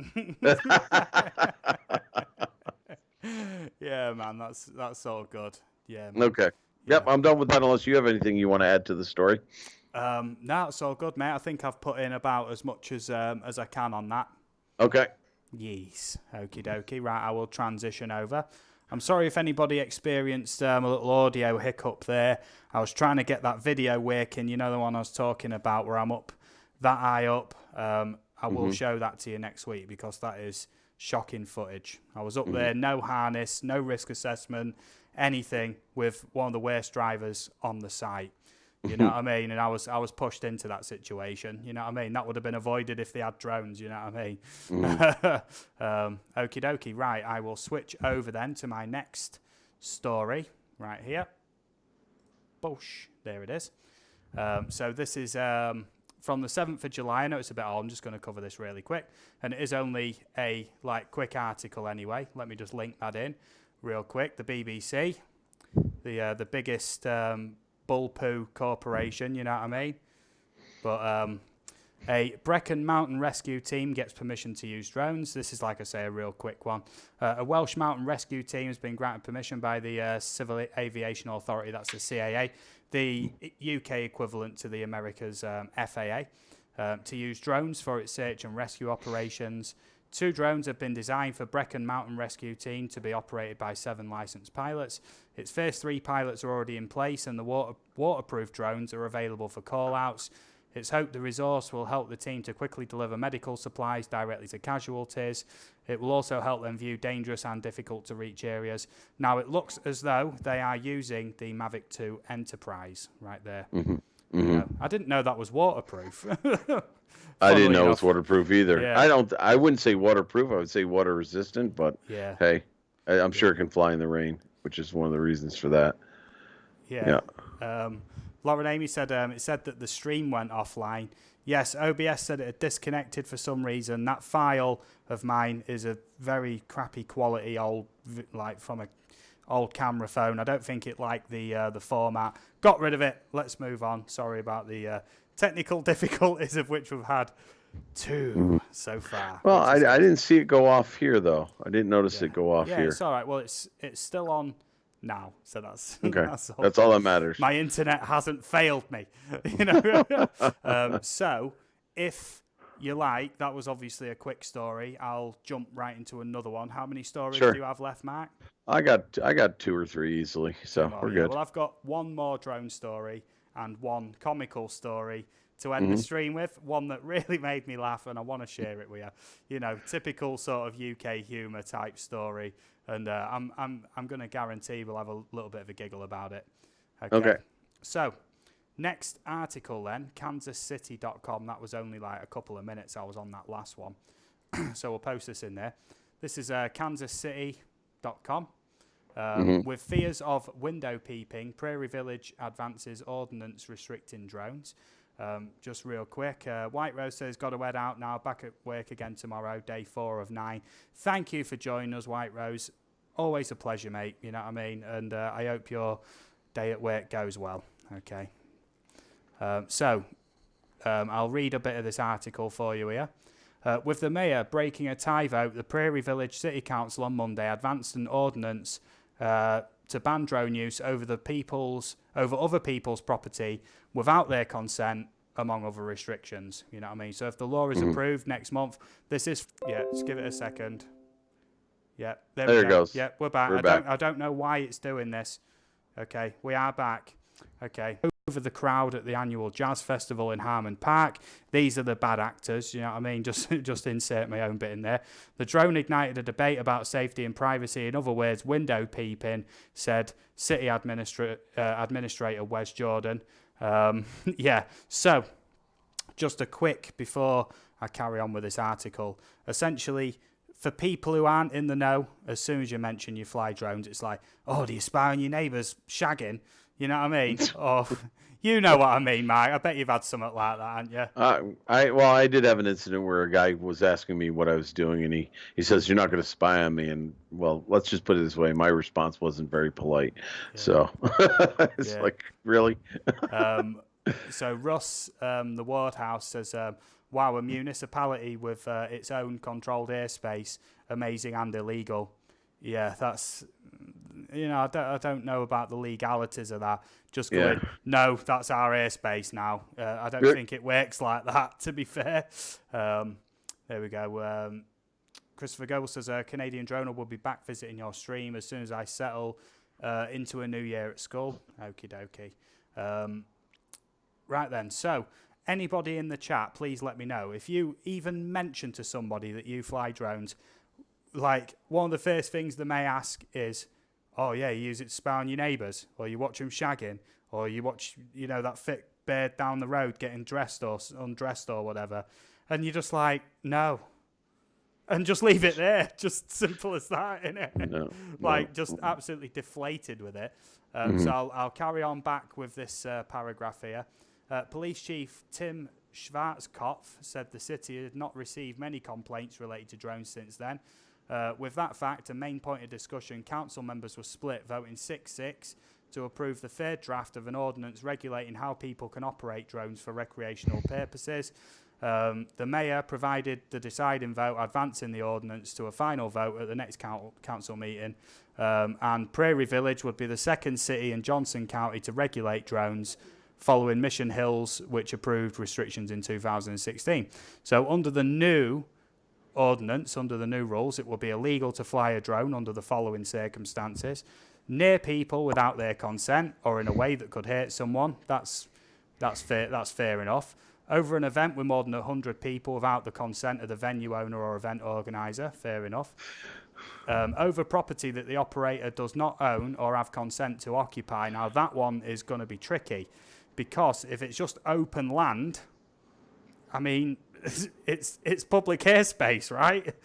Yeah, man, that's all good. Yeah. Man. Okay. Yep, I'm done with that. Unless you have anything you want to add to the story. No, it's all good, mate. I think I've put in about as much as I can on that. Okay. Yes. Okie dokie. Right, I will transition over. I'm sorry if anybody experienced a little audio hiccup there. I was trying to get that video working, you know, the one I was talking about where I'm up that high up. I will show that to you next week because that is shocking footage. I was up there, no harness, no risk assessment, anything, with one of the worst drivers on the site. You know what I mean? And I was pushed into that situation. You know what I mean? That would have been avoided if they had drones. You know what I mean? Okie dokie. Right, I will switch over then to my next story right here. Boosh. There it is. So this is from the 7th of July. I know it's a bit old. I'm just going to cover this really quick. And it is only a quick article anyway. Let me just link that in real quick. The BBC, the biggest bull poo corporation, you know what I mean? But a Brecon mountain rescue team gets permission to use drones. This is, like I say, a real quick one. A Welsh mountain rescue team has been granted permission by the Civil Aviation Authority, that's the CAA, the UK equivalent to the America's FAA, to use drones for its search and rescue operations. 2 drones have been designed for Brecon Mountain Rescue Team to be operated by 7 licensed pilots. Its first 3 pilots are already in place, and the waterproof drones are available for call-outs. It's hoped the resource will help the team to quickly deliver medical supplies directly to casualties. It will also help them view dangerous and difficult-to-reach areas. Now, it looks as though they are using the Mavic 2 Enterprise right there. You know, I didn't know that was waterproof. I didn't know it was waterproof either. Yeah. I wouldn't say waterproof. I would say water resistant, but hey, I'm sure it can fly in the rain, which is one of the reasons for that. Yeah. Lauren Amy said it said that the stream went offline. Yes, OBS said it had disconnected for some reason. That file of mine is a very crappy quality from a old camera phone. I don't think it liked the format. Got rid of it. Let's move on. Sorry about the technical difficulties, of which we've had 2 so far. Well, I didn't see it go off here though. I didn't notice it go off here. Yeah, it's all right. Well, it's still on now, so that's okay. That's all that matters. My internet hasn't failed me, you know. So if you like, that was obviously a quick story. I'll jump right into another one. How many stories do you have left, Mark? I got 2 or 3 easily, so we're good. Well, I've got one more drone story and one comical story to end the stream with. One that really made me laugh, and I want to share it with you. You know, typical sort of UK humour type story, and I'm going to guarantee we'll have a little bit of a giggle about it. Okay. So, next article then, kansascity.com. That was only like a couple of minutes. I was on that last one, so we'll post this in there. This is kansascity.com. With fears of window peeping, Prairie Village advances ordinance restricting drones. Just real quick, White Rose says, got to head out now, back at work again tomorrow, day 4 of 9. Thank you for joining us, White Rose. Always a pleasure, mate, you know what I mean? And I hope your day at work goes well, okay? I'll read a bit of this article for you here. With the mayor breaking a tie vote, the Prairie Village City Council on Monday advanced an ordinance to ban drone use over other people's property without their consent, among other restrictions. You know what I mean? So if the law is approved next month, this is just give it a second. Yeah, there it goes. Yeah, we're back. I don't know why it's doing this. Okay, we are back. Okay. Over the crowd at the annual jazz festival in Harmon Park. These are the bad actors, you know what I mean? Just insert my own bit in there. The drone ignited a debate about safety and privacy. In other words, window peeping, said City Administrator Wes Jordan. So just a quick, before I carry on with this article, essentially, for people who aren't in the know, as soon as you mention you fly drones, it's like, oh, do you spy on your neighbours shagging? You know what I mean? Or you know what I mean, Mike. I bet you've had something like that, haven't you? I did have an incident where a guy was asking me what I was doing, and he says, "You're not going to spy on me." And well, let's just put it this way: my response wasn't very polite. Yeah. So it's Yeah. like, really? So Russ, the Ward House says, "Wow, a municipality with its own controlled airspace, amazing and illegal." Yeah, that's, I don't know about the legalities of that. Just going, no, that's our airspace now. I don't think it works like that, to be fair. There we go. Christopher Goble says, Canadian Droner will be back visiting your stream as soon as I settle into a new year at school. Okie dokie. Right then, so anybody in the chat, please let me know. If you even mention to somebody that you fly drones, like one of the first things they may ask is, oh yeah, you use it to spy on your neighbours, or you watch them shagging, or you watch, that fit bird down the road getting dressed or undressed or whatever. And you're just like, no. And just leave it there. Just simple as that, innit? Just absolutely deflated with it. So I'll carry on back with this paragraph here. Police Chief Tim Schwarzkopf said the city had not received many complaints related to drones since then. With that fact, a main point of discussion, council members were split, voting 6-6 to approve the third draft of an ordinance regulating how people can operate drones for recreational purposes. The mayor provided the deciding vote, advancing the ordinance to a final vote at the next council meeting. And Prairie Village would be the second city in Johnson County to regulate drones, following Mission Hills, which approved restrictions in 2016. So under the new ordinance, under the new rules, it will be illegal to fly a drone under the following circumstances: near people without their consent or in a way that could hurt someone. That's fair enough. Over an event with more than 100 people without the consent of the venue owner or event organizer. Fair enough. Over property that the operator does not own or have consent to occupy. Now that one is going to be tricky, because if it's just open land, I mean, it's public airspace, right?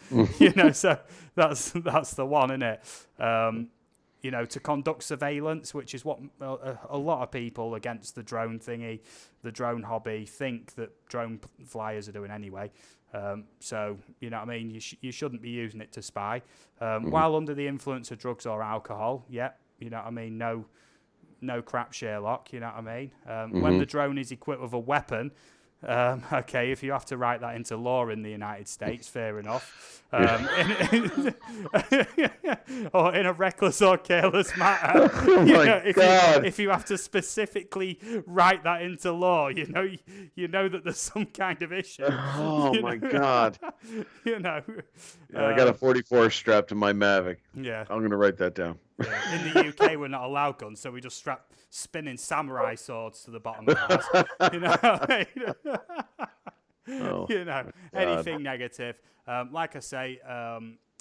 So that's the one, isn't it? To conduct surveillance, which is what a lot of people against the drone thingy, the drone hobby, think that drone flyers are doing anyway. So, you know what I mean? You shouldn't be using it to spy. While under the influence of drugs or alcohol, you know what I mean? No crap, Sherlock, you know what I mean? When the drone is equipped with a weapon, okay, if you have to write that into law in the United States, fair enough. Or in a reckless or careless matter. If you have to specifically write that into law, you know that there's some kind of issue. Oh my God. Yeah, I got a 44 strapped to my Mavic. Yeah. I'm going to write that down. Yeah. In the UK, we're not allowed guns, so we just strap spinning samurai swords to the bottom of ours. You know what I mean? Anything negative. Like I say,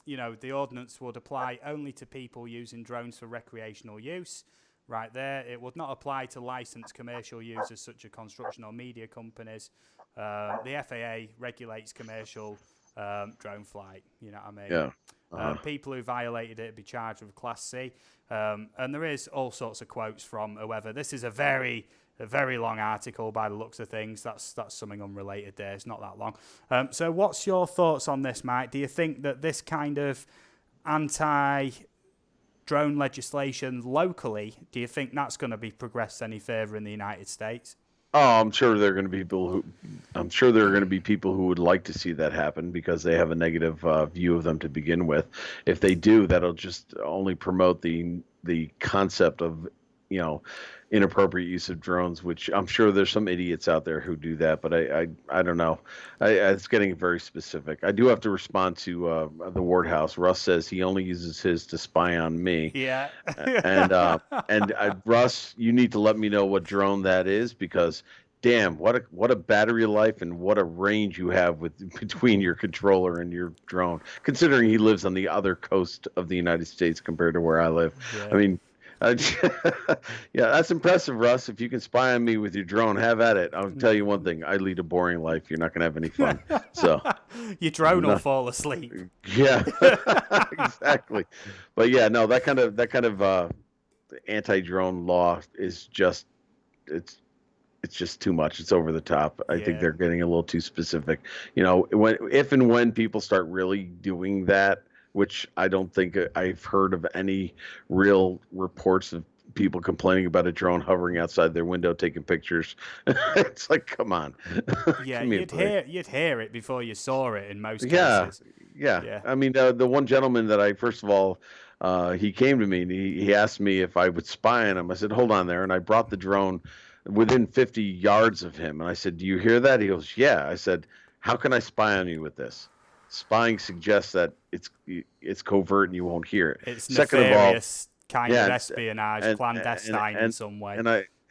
the ordinance would apply only to people using drones for recreational use. Right there. It would not apply to licensed commercial users such as construction or media companies. The FAA regulates commercial drone flight. You know what I mean? Yeah. People who violated it would be charged with Class C. And there is all sorts of quotes from whoever. This is a very long article by the looks of things. That's something unrelated there. It's not that long. So what's your thoughts on this, Mike? Do you think that this kind of anti-drone legislation locally, do you think that's going to be progressed any further in the United States? Oh, I'm sure there are going to be people who would like to see that happen because they have a negative view of them to begin with. If they do, that'll just only promote the concept of, inappropriate use of drones, which I'm sure there's some idiots out there who do that, but I don't know. It's getting very specific. I do have to respond to the Ward House. Russ says he only uses his to spy on me. Yeah. and Russ, you need to let me know what drone that is, because damn, what a battery life and what a range you have between your controller and your drone, considering he lives on the other coast of the United States compared to where I live. Yeah. I mean, yeah, that's impressive, Russ. If you can spy on me with your drone, have at it. I'll tell you one thing: I lead a boring life. You're not going to have any fun. So your drone will fall asleep. Yeah, exactly. But yeah, no, that kind of anti-drone law is just it's it's just too much. It's over the top. I think Yeah. they're getting a little too specific. When if and when people start really doing that, which I don't think I've heard of any real reports of people complaining about a drone hovering outside their window taking pictures. It's like, come on, Yeah, give me a break. you'd hear it before you saw it in most Yeah, cases. yeah. Yeah. I mean, the one gentleman that I first of all, he came to me and he asked me if I would spy on him. I said, hold on there, and I brought the drone within 50 yards of him, and I said, do you hear that? He goes, yeah. I said, how can I spy on you with this? Spying suggests that it's covert and you won't hear it. It's Second of all, nefarious kind of yeah, espionage, clandestine in some way.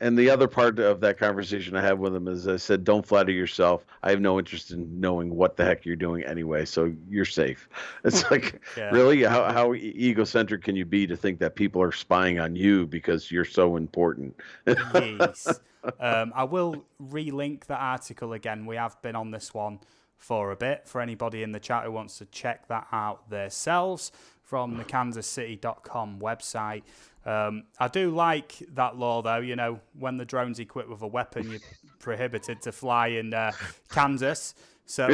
and the other part of that conversation I had with him is I said, "Don't flatter yourself. I have no interest in knowing what the heck you're doing anyway, so you're safe." It's like, Yeah. really, how egocentric can you be to think that people are spying on you because you're so important? Yes. I will relink the article again. We have been on this one for a bit. For anybody in the chat who wants to check that out themselves from the kansascity.com website. I do like that law, though. When the drone's equipped with a weapon, you're prohibited to fly in Kansas. So,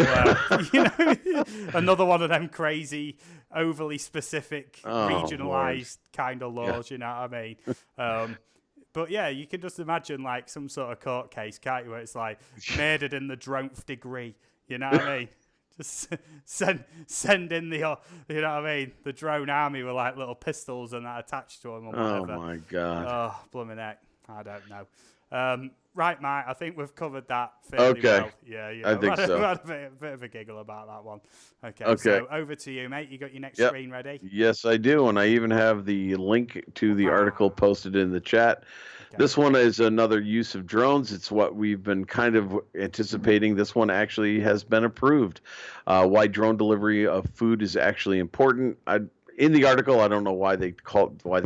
another one of them crazy, overly specific, regionalized kind of laws, you know what I mean? But yeah, you can just imagine like some sort of court case, can't you? Where it's like murdered in the droneth degree, you know what I mean? Just send in the, you know what I mean? The drone army with like little pistols and that attached to them or whatever. Oh my God. Oh, blooming heck. I don't know. Right, Mike, I think we've covered that fairly well. Yeah, I think so. We had a bit of a giggle about that one. Okay, Okay. so over to you, mate. You got your next Yep. screen ready? Yes, I do, and I even have the link to the article posted in the chat. Okay. This one is another use of drones. It's what we've been kind of anticipating. This one actually has been approved. Why drone delivery of food is actually important. In the article, I don't know why they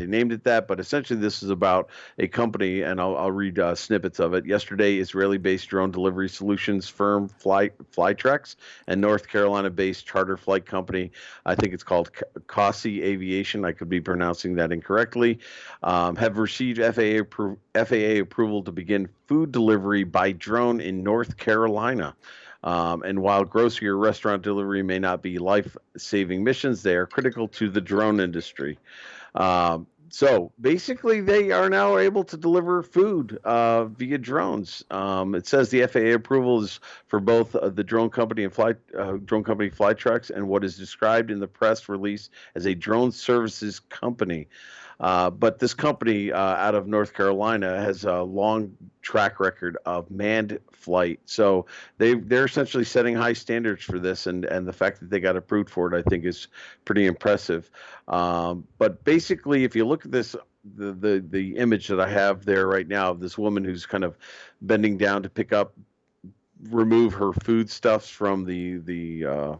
named it that, but essentially this is about a company, and I'll read snippets of it. Yesterday, Israeli-based drone delivery solutions firm Flytrex and North Carolina-based charter flight company, I think it's called Cossi Aviation, I could be pronouncing that incorrectly, have received FAA approval to begin food delivery by drone in North Carolina. And while grocery or restaurant delivery may not be life-saving missions, they are critical to the drone industry. So basically, they are now able to deliver food via drones. It says the FAA approval is for both the drone company Flytrex and what is described in the press release as a drone services company. But this company out of North Carolina has a long track record of manned flight. So they're essentially setting high standards for this, and the fact that they got approved for it, I think, is pretty impressive. But basically, if you look at this, the image that I have there right now of this woman who's kind of bending down to remove her foodstuffs from the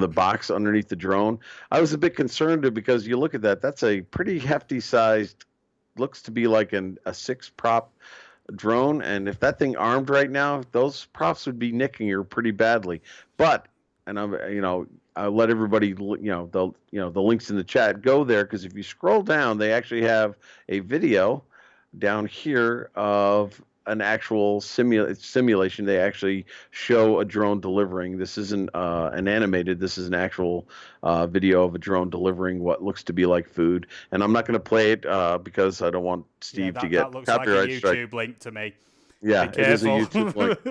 box underneath the drone. I was a bit concerned because you look at that, that's a pretty hefty sized, looks to be like a 6-prop drone. And if that thing armed right now, those props would be nicking her pretty badly. But, and I'll let everybody, the links in the chat go there, because if you scroll down, they actually have a video down here of an actual simulation. They actually show a drone delivering. This isn't an animated. This is an actual video of a drone delivering what looks to be like food. And I'm not going to play it because I don't want Steve to get that looks copyright like a strike. YouTube link to me. Yeah, Be it is a careful. YouTube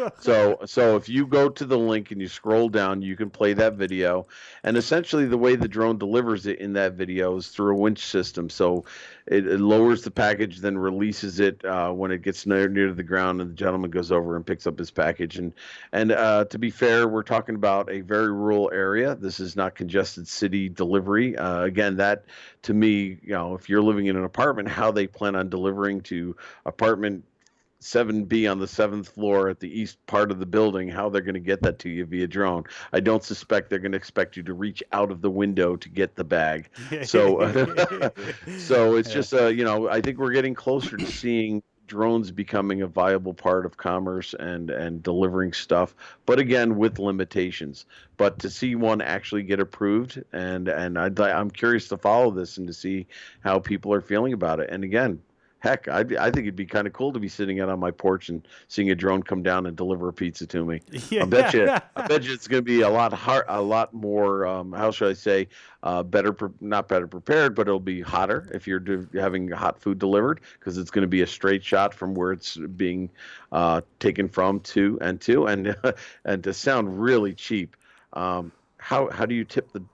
link. So if you go to the link and you scroll down, you can play that video. And essentially the way the drone delivers it in that video is through a winch system. So it lowers the package, then releases it when it gets near to the ground, and the gentleman goes over and picks up his package. And to be fair, we're talking about a very rural area. This is not congested city delivery. Again, that to me, if you're living in an apartment, how they plan on delivering to apartment 7B on the 7th floor at the east part of the building, how they're going to get that to you via drone. I don't suspect they're going to expect you to reach out of the window to get the bag. So it's just, I think we're getting closer to seeing drones becoming a viable part of commerce and delivering stuff, but again, with limitations. But to see one actually get approved, and I'm curious to follow this and to see how people are feeling about it. And again, Heck, I think it'd be kind of cool to be sitting out on my porch and seeing a drone come down and deliver a pizza to me. Yeah. I bet you it's going to be a lot more. How should I say? Not better prepared, but it'll be hotter if you're having hot food delivered because it's going to be a straight shot from where it's being taken from and and to sound really cheap. How do you tip them?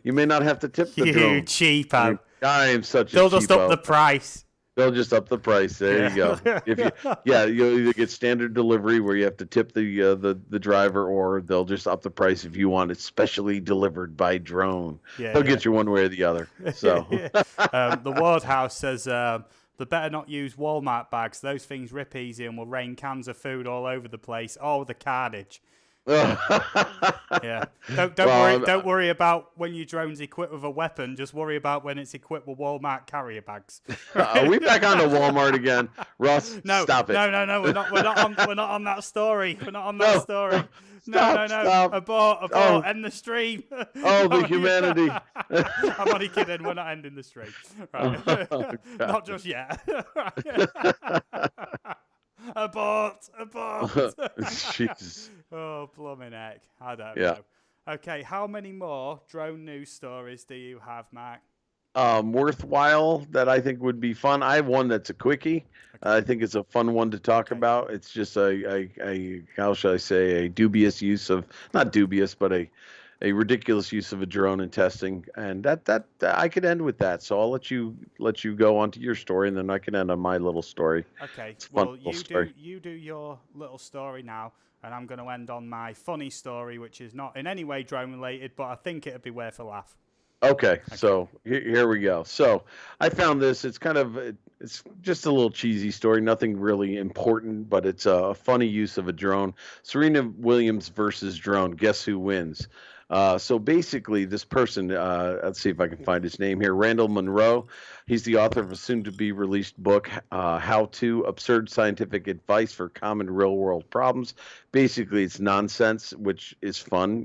You may not have to tip the You drone. cheapo. I am such a They'll just up cheapo. the price. They'll just up the price. There you go. If you, yeah, you'll either get standard delivery where you have to tip the driver, or they'll just up the price if you want it specially delivered by drone. They'll get you one way or the other. So The Ward House says they better not use Walmart bags. Those things rip easy and will rain cans of food all over the place. Oh, the carnage. Yeah. Don't worry about when your drone's equipped with a weapon. Just worry about when it's equipped with Walmart carrier bags. Are we back on to Walmart again, Russ? No, stop it. No. We're not on that story. We're not on that story. No. Stop. Abort. Oh. End the stream. Oh, the humanity. I'm only kidding. We're not ending the stream. Right. Not just yet. Abort. Jesus. Oh, blooming heck. I don't Yeah. know. Okay, how many more drone news stories do you have, Mark? Worthwhile that I think would be fun. I have one that's a quickie. I think it's a fun one to talk about. It's just a how shall I say, a dubious use of, not dubious, but a ridiculous use of a drone in testing, and that I could end with that. So I'll let you go on to your story, and then I can end on my little story. Okay. Well, you do your little story now, and I'm going to end on my funny story, which is not in any way drone related, but I think it'd be worth a laugh. Okay. So here we go. So I found this. It's just a little cheesy story, nothing really important, but it's a funny use of a drone. Serena Williams versus drone. Guess who wins? So basically, this person, let's see if I can find his name here, Randall Monroe. He's the author of a soon-to-be-released book, How to Absurd Scientific Advice for Common Real-World Problems. Basically, it's nonsense, which is fun.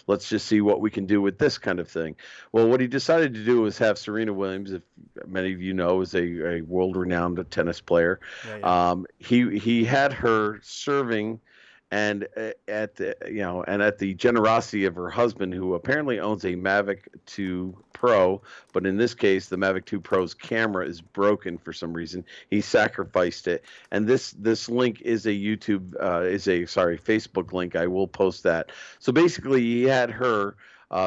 Let's just see what we can do with this kind of thing. Well, what he decided to do was have Serena Williams, if many of you know, is a world-renowned tennis player. Yeah. He had her serving. And at the generosity of her husband, who apparently owns a Mavic 2 Pro, but in this case, the Mavic 2 Pro's camera is broken for some reason. He sacrificed it, and this link is a Facebook link. I will post that. So basically, he had her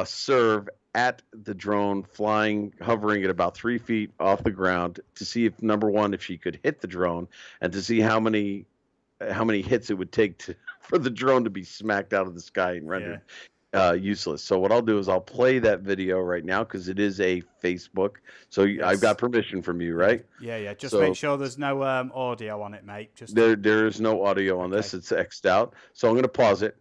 serve at the drone, hovering at about 3 feet off the ground, to see if, number one, if she could hit the drone, and to see how many hits it would take for the drone to be smacked out of the sky and rendered useless. So what I'll do is I'll play that video right now because it is a Facebook. So yes. I've got permission from you, right? Yeah. Just make sure there's no audio on it, mate. There is no audio on this. It's X'd out. So I'm going to pause it.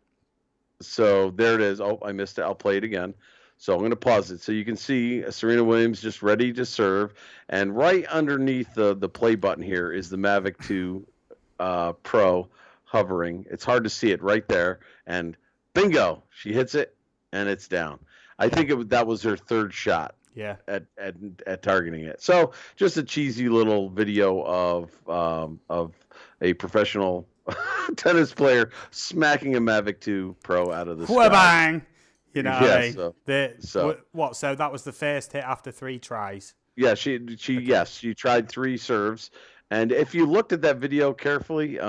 So there it is. Oh, I missed it. I'll play it again. So I'm going to pause it so you can see Serena Williams just ready to serve. And right underneath the play button here is the Mavic 2 Pro hovering. It's hard to see it right there, and bingo, she hits it and it's down. I think that was her third shot at targeting it. So just a cheesy little video of a professional tennis player smacking a Mavic 2 Pro out of the sky. Bang! You know what I mean? So that was the first hit after 3 tries? Yeah, she tried 3 serves. And if you looked at that video carefully,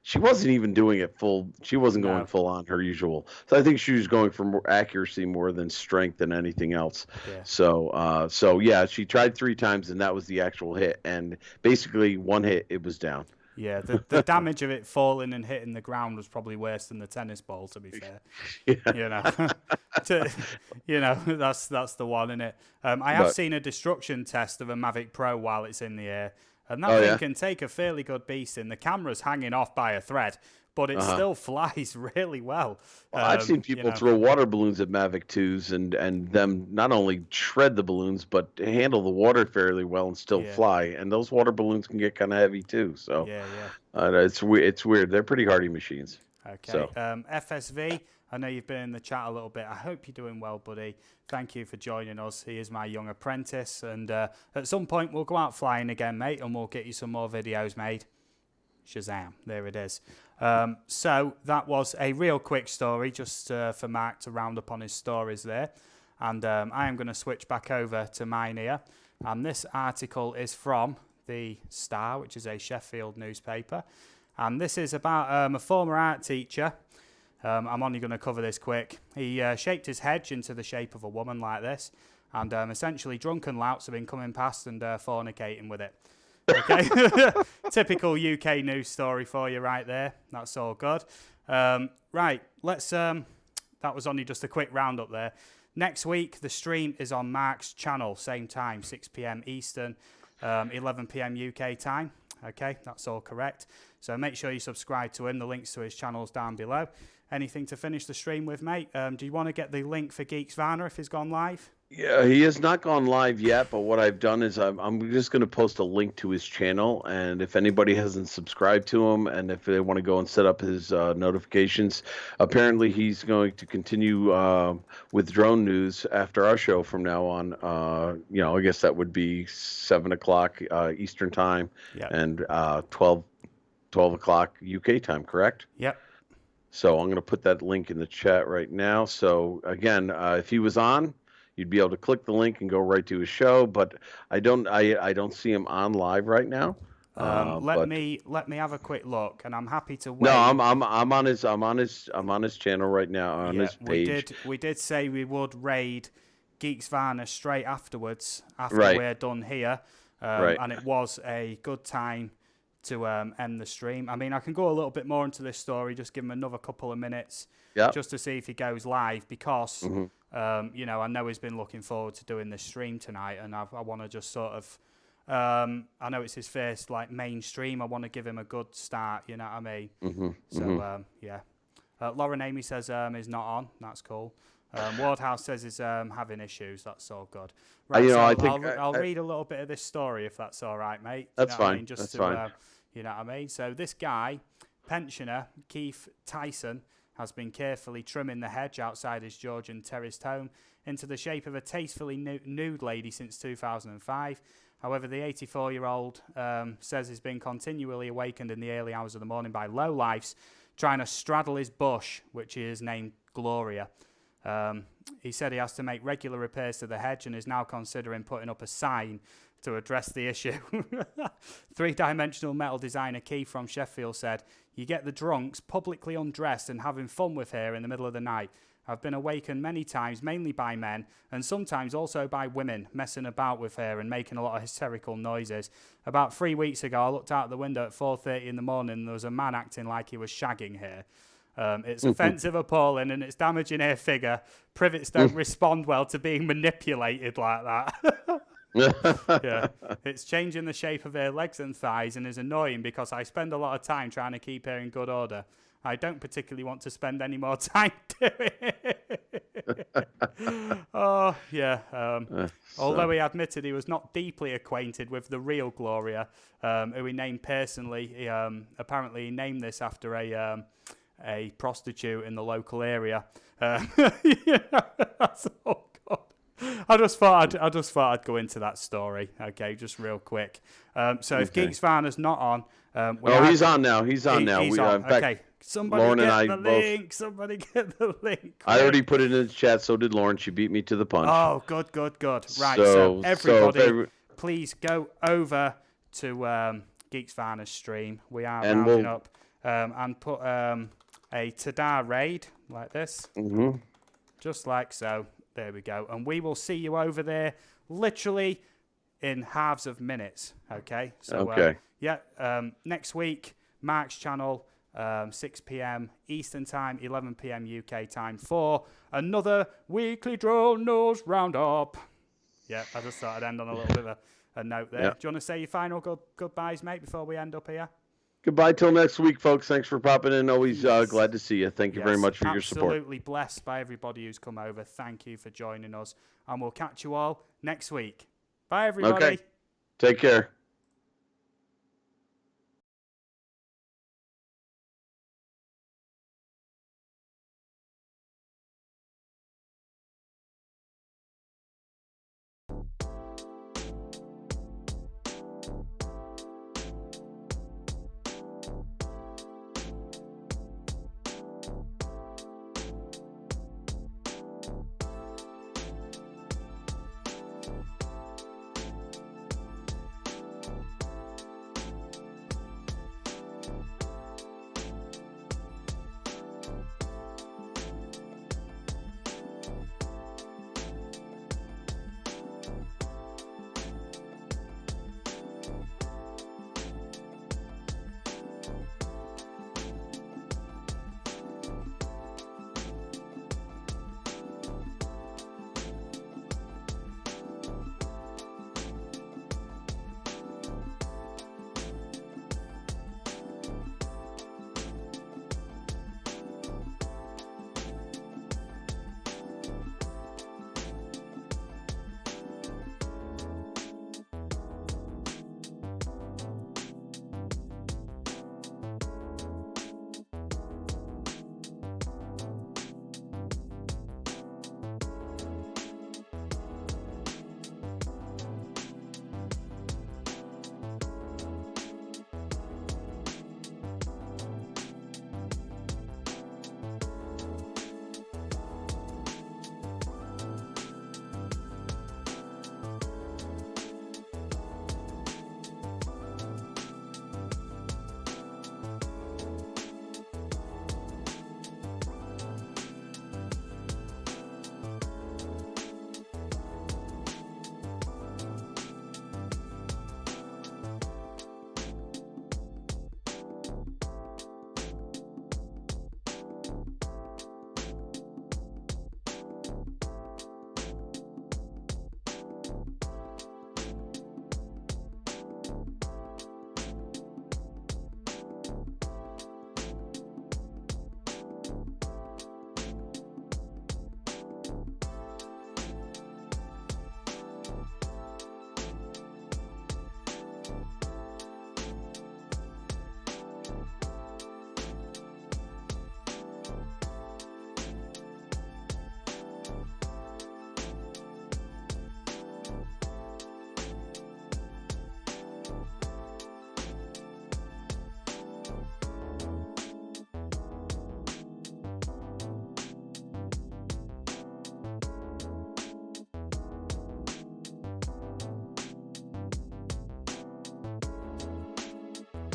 she wasn't even doing it full. She wasn't going full on her usual. So I think she was going for more accuracy more than strength than anything else. Yeah. So she tried 3 times, and that was the actual hit. And basically, one hit, it was down. Yeah, the damage of it falling and hitting the ground was probably worse than the tennis ball, to be fair. Yeah. That's the one, innit? I have seen a destruction test of a Mavic Pro while it's in the air. And that thing can take a fairly good beating. The camera's hanging off by a thread, but it still flies really well. I've seen people throw water balloons at Mavic 2s and them not only shred the balloons, but handle the water fairly well and still fly. And those water balloons can get kind of heavy too. So it's weird. They're pretty hardy machines. Okay. So. FSV, I know you've been in the chat a little bit. I hope you're doing well, buddy. Thank you for joining us. He is my young apprentice. And at some point, we'll go out flying again, mate, and we'll get you some more videos made. Shazam. There it is. So that was a real quick story just for Mark to round up on his stories there. And I am going to switch back over to mine here. And this article is from the Star, which is a Sheffield newspaper. And this is about a former art teacher. I'm only going to cover this quick. He shaped his hedge into the shape of a woman like this. And essentially drunken louts have been coming past and fornicating with it. Okay, typical UK news story for you right there. That's all good. Right, let's. That was only just a quick roundup there. Next week, the stream is on Marc's channel, same time, 6 p.m. Eastern, 11 p.m. UK time. Okay, that's all correct. So make sure you subscribe to him. The links to his channel's down below. Anything to finish the stream with, mate? Do you want to get the link for Geeks Varner if he's gone live? Yeah, he has not gone live yet, but what I've done is I'm just going to post a link to his channel, and if anybody hasn't subscribed to him, and if they want to go and set up his notifications, apparently he's going to continue with drone news after our show from now on. I guess that would be 7 o'clock Eastern time, yep. And 12 o'clock UK time, correct? Yep. So I'm going to put that link in the chat right now. So again, if he was on, you'd be able to click the link and go right to his show, but I don't see him on live right now. Let me have a quick look, and I'm happy to wait. No, I'm on his channel right now on his page. We did say we would raid Geeks Varner straight afterwards after we're done here, and it was a good time to end the stream. I mean, I can go a little bit more into this story, just give him another couple of minutes, just to see if he goes live, because I know he's been looking forward to doing this stream tonight, and I want to just sort of, I know it's his first main stream. I want to give him a good start. You know what I mean? Lauren Amy says he's not on. That's cool. Wardhouse says he's having issues. That's all good. Right, I'll read a little bit of this story if that's all right, mate. That's fine. Fine. You know what I mean? So this guy, pensioner Keith Tyson, has been carefully trimming the hedge outside his Georgian terraced home into the shape of a tastefully nude lady since 2005. However, the 84-year-old says he's been continually awakened in the early hours of the morning by lowlifes trying to straddle his bush, which he has named Gloria. He said he has to make regular repairs to the hedge and is now considering putting up a sign to address the issue. Three-dimensional metal designer Keith from Sheffield said, "You get the drunks publicly undressed and having fun with her in the middle of the night. I've been awakened many times, mainly by men, and sometimes also by women, messing about with her and making a lot of hysterical noises. About 3 weeks ago, I looked out the window at 4:30 in the morning and there was a man acting like he was shagging her. It's offensive, appalling, and it's damaging her figure. Privets don't respond well to being manipulated like that." Yeah, it's changing the shape of her legs and thighs and is annoying because I spend a lot of time trying to keep her in good order. I don't particularly want to spend any more time doing it. Oh, yeah. Although he admitted he was not deeply acquainted with the real Gloria, who he named personally. He, apparently, he named this after a prostitute in the local area. That's all good. I just thought I'd go into that story. Okay, just real quick. So if Geeks Varner's not on, he's on now. He's on now. He's on. Okay, somebody Lauren get and I the link. Somebody get the link. Quick. I already put it in the chat. So did Lauren. She beat me to the punch. Oh, good. Right. So everybody, please go over to Geeks Varner's stream. We are rounding up and put a TADA raid like this, just like so. There we go. And we will see you over there literally in halves of minutes. Okay? So, next week, Marc's channel, 6 p.m. Eastern Time, 11 p.m. UK time for another weekly drone news roundup. Yeah, I just thought I'd end on a little bit of a note there. Do you want to say your final goodbyes, mate, before we end up here? Goodbye till next week, folks. Thanks for popping in. Always glad to see you. Thank you very much for your support. Absolutely blessed by everybody who's come over. Thank you for joining us. And we'll catch you all next week. Bye, everybody. Okay. Take care.